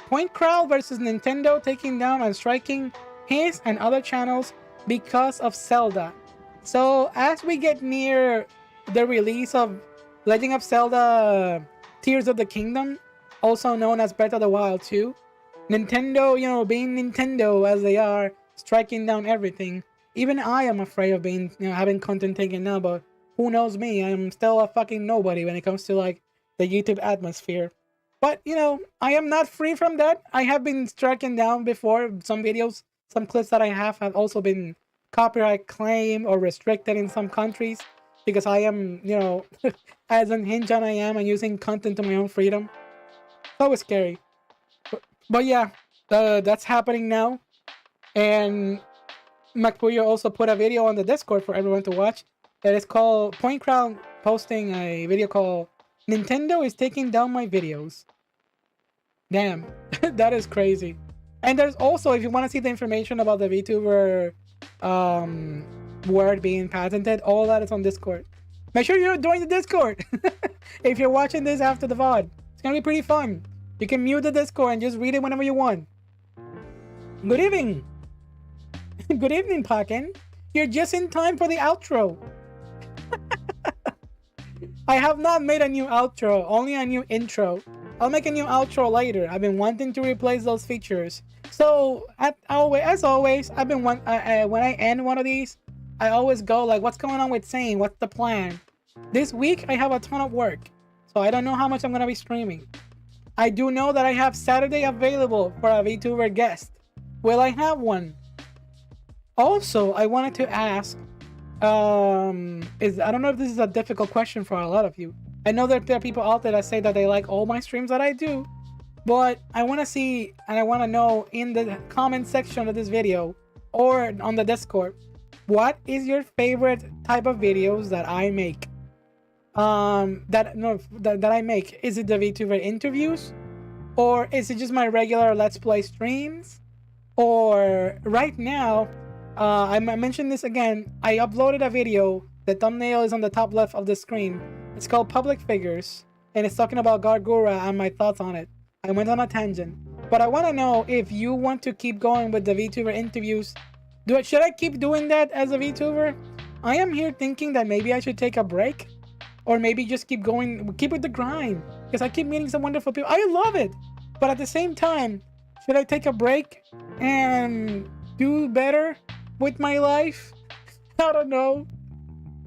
Point Crowd versus Nintendo taking down and striking his and other channels because of Zelda. So as we get near the release of Legend of Zelda Tears of the Kingdom, also known as Breath of the Wild 2. Nintendo, being Nintendo as they are, striking down everything. Even I am afraid of being, having content taken down, but who knows me? I am still a fucking nobody when it comes to like the YouTube atmosphere. But I am not free from that. I have been stricken down before. Some videos, some clips that I have also been copyright claim or restricted in some countries because I am, as unhinged as I am and using content to my own freedom. That was scary. But yeah, that's happening now. And McPuyo also put a video on the Discord for everyone to watch. That is called Point Crowd posting a video called Nintendo is taking down my videos. Damn, that is crazy. And there's also, if you want to see the information about the VTuber word being patented, all that is on Discord. Make sure you're join the Discord. If you're watching this after the VOD, it's gonna be pretty fun. You can mute the Discord and just read it whenever you want. Good evening. Good evening, Paken. You're just in time for the outro. I have not made a new outro, only a new intro. I'll make a new outro later. I've been wanting to replace those features. So, as always, I've been when I end one of these, I always go like, what's going on with Sane? What's the plan? This week, I have a ton of work. So I don't know how much I'm going to be streaming. I do know that I have Saturday available for a VTuber guest. Will I have one? Also, I wanted to ask, I don't know if this is a difficult question for a lot of you. I know that there are people out there that say that they like all my streams that I do, but I want to see and I want to know in the comment section of this video or on the Discord, what is your favorite type of videos that I make? That I make. Is it the VTuber interviews, or is it just my regular Let's Play streams? Or right now, I mentioned this again. I uploaded a video. The thumbnail is on the top left of the screen. It's called Public Figures, and it's talking about Gargura and my thoughts on it. I went on a tangent, but I want to know if you want to keep going with the VTuber interviews. Should I keep doing that as a VTuber? I am here thinking that maybe I should take a break, or maybe just keep going, keep with the grind, because I keep meeting some wonderful people. I love it, but at the same time, should I take a break and do better with my life? I don't know.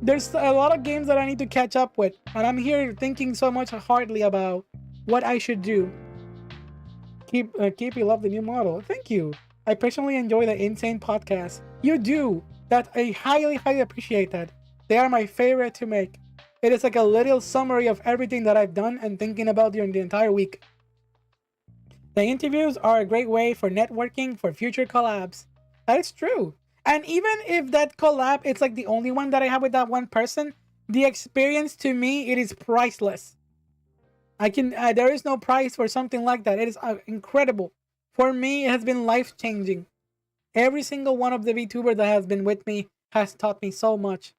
There's a lot of games that I need to catch up with, and I'm here thinking so much hardly about what I should do. Keep you love the new model. Thank you. I personally enjoy the In-SAIN Podcast. You do. That I highly appreciate that. They are my favorite to make. It is like a little summary of everything that I've done and thinking about during the entire week. The interviews are a great way for networking for future collabs. That is true. And even if that collab, it's like the only one that I have with that one person, the experience to me, it is priceless. There is no price for something like that. It is incredible. For me, it has been life-changing. Every single one of the VTubers that has been with me has taught me so much.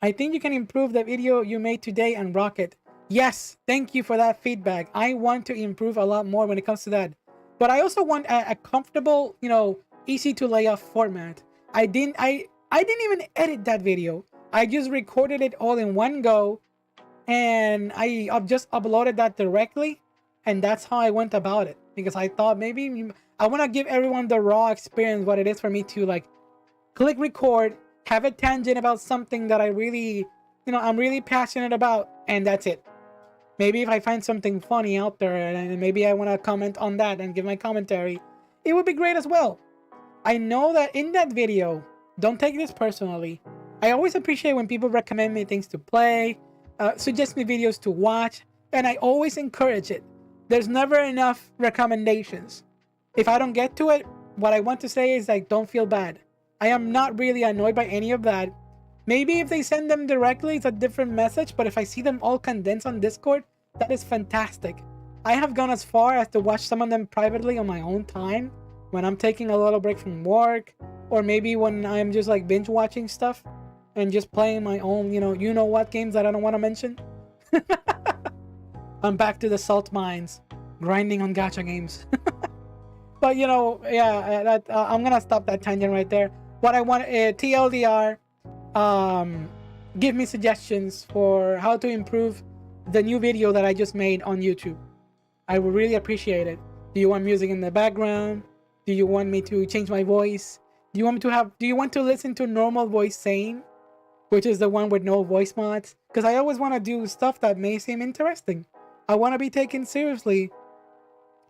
I think you can improve the video you made today and rock it. Yes, thank you for that feedback. I want to improve a lot more when it comes to that. But I also want a comfortable, easy to lay off format. I didn't even edit that video. I just recorded it all in one go, and I just uploaded that directly, and that's how I went about it, because I thought maybe I want to give everyone the raw experience, what it is for me to like click record, have a tangent about something that I really, I'm really passionate about, and that's it. Maybe if I find something funny out there and maybe I want to comment on that and give my commentary, it would be great as well. I know that in that video, don't take this personally, I always appreciate when people recommend me things to play, suggest me videos to watch, and I always encourage it. There's never enough recommendations. If I don't get to it, what I want to say is like, don't feel bad. I am not really annoyed by any of that. Maybe if they send them directly, it's a different message, but if I see them all condensed on Discord, that is fantastic. I have gone as far as to watch some of them privately on my own time, when I'm taking a little break from work, or maybe when I'm just like binge watching stuff and just playing my own, you know what games that I don't want to mention. I'm back to the salt mines, grinding on gacha games. But I'm gonna stop that tangent right there. What I want, TLDR, give me suggestions for how to improve the new video that I just made on YouTube. I would really appreciate it. Do you want music in the background? Do you want me to change my voice? Do you want to listen to normal voice saying, which is the one with no voice mods? Because I always want to do stuff that may seem interesting. I want to be taken seriously.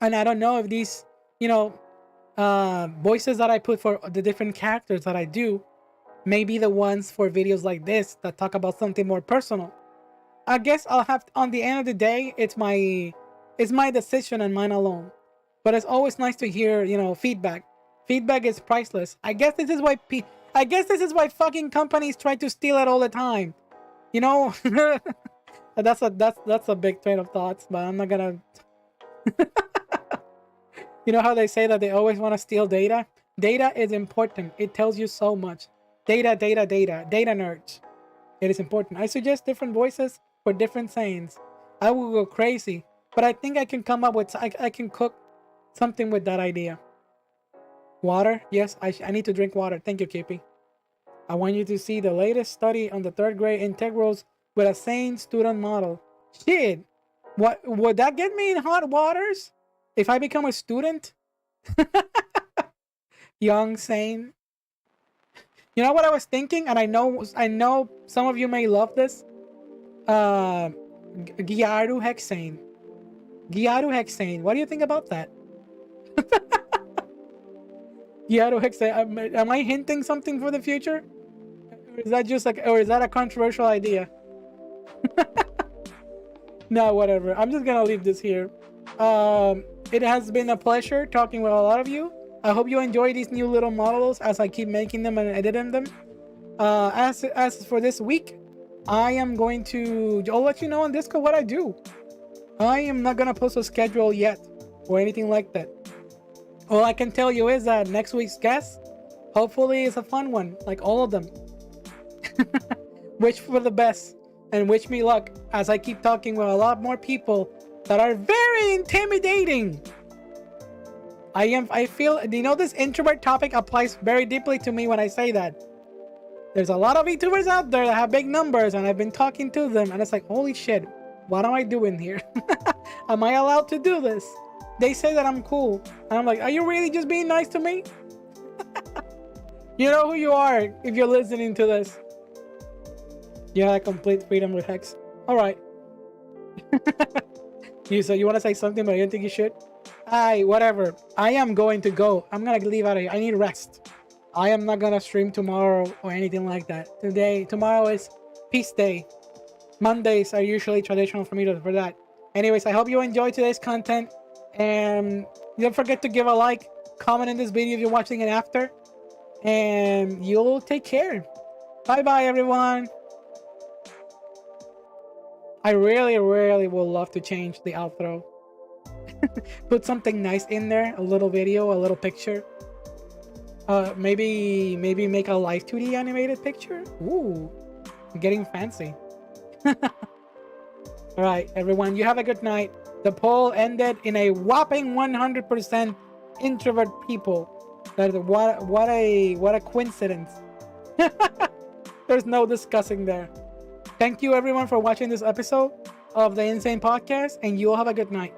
And I don't know if these, voices that I put for the different characters that I do may be the ones for videos like this that talk about something more personal. I guess I'll have, on the end of the day, it's my decision and mine alone. But it's always nice to hear, feedback. Feedback is priceless. I guess this is why fucking companies try to steal it all the time. That's a big train of thoughts, but I'm not gonna. You know how they say that they always want to steal data? Data is important. It tells you so much. Data nerds. It is important. I suggest different voices for different sayings. I will go crazy, but I think I can come up with, I can cook something with that idea. Water? Yes, I need to drink water. Thank you, KP. I want you to see the latest study on the 3rd grade integrals with a sane student model. Shit! What would that get me in hot waters? If I become a student? Young, sane. You know what I was thinking? And I know some of you may love this. Gyaru hexane. Gyaru hexane. What do you think about that? Gyaru hexane. Am I hinting something for the future? Or is that a controversial idea? No, whatever. I'm just gonna leave this here. It has been a pleasure talking with a lot of you. I hope you enjoy these new little models as I keep making them and editing them. As for this week, I'll let you know on Discord what I do. I am not gonna post a schedule yet or anything like that. All I can tell you is that next week's guest, hopefully, is a fun one, like all of them. Wish for the best and wish me luck as I keep talking with a lot more people that are very intimidating. I feel, this introvert topic applies very deeply to me when I say that. There's a lot of introverts out there that have big numbers, and I've been talking to them, and it's like, holy shit, what am I doing here? Am I allowed to do this? They say that I'm cool, and I'm like, are you really just being nice to me? You know who you are if you're listening to this. You have complete freedom with Hex. All right. You want to say something, but you don't think you should? Whatever. I am going to go. I'm gonna leave out of here. I need rest. I am not gonna stream tomorrow or anything like that. Tomorrow is Peace Day. Mondays are usually traditional for me for that. Anyways, I hope you enjoyed today's content, and don't forget to give a like, comment in this video if you're watching it after, and you'll take care. Bye everyone. I really would love to change the outro. Put something nice in there, a little video, a little picture. Maybe make a live 2D animated picture. Ooh, I'm getting fancy. All right, everyone, you have a good night. The poll ended in a whopping 100% introvert people. What a coincidence. There's no discussing there. Thank you everyone for watching this episode of the In-SAIN Podcast, and you all have a good night.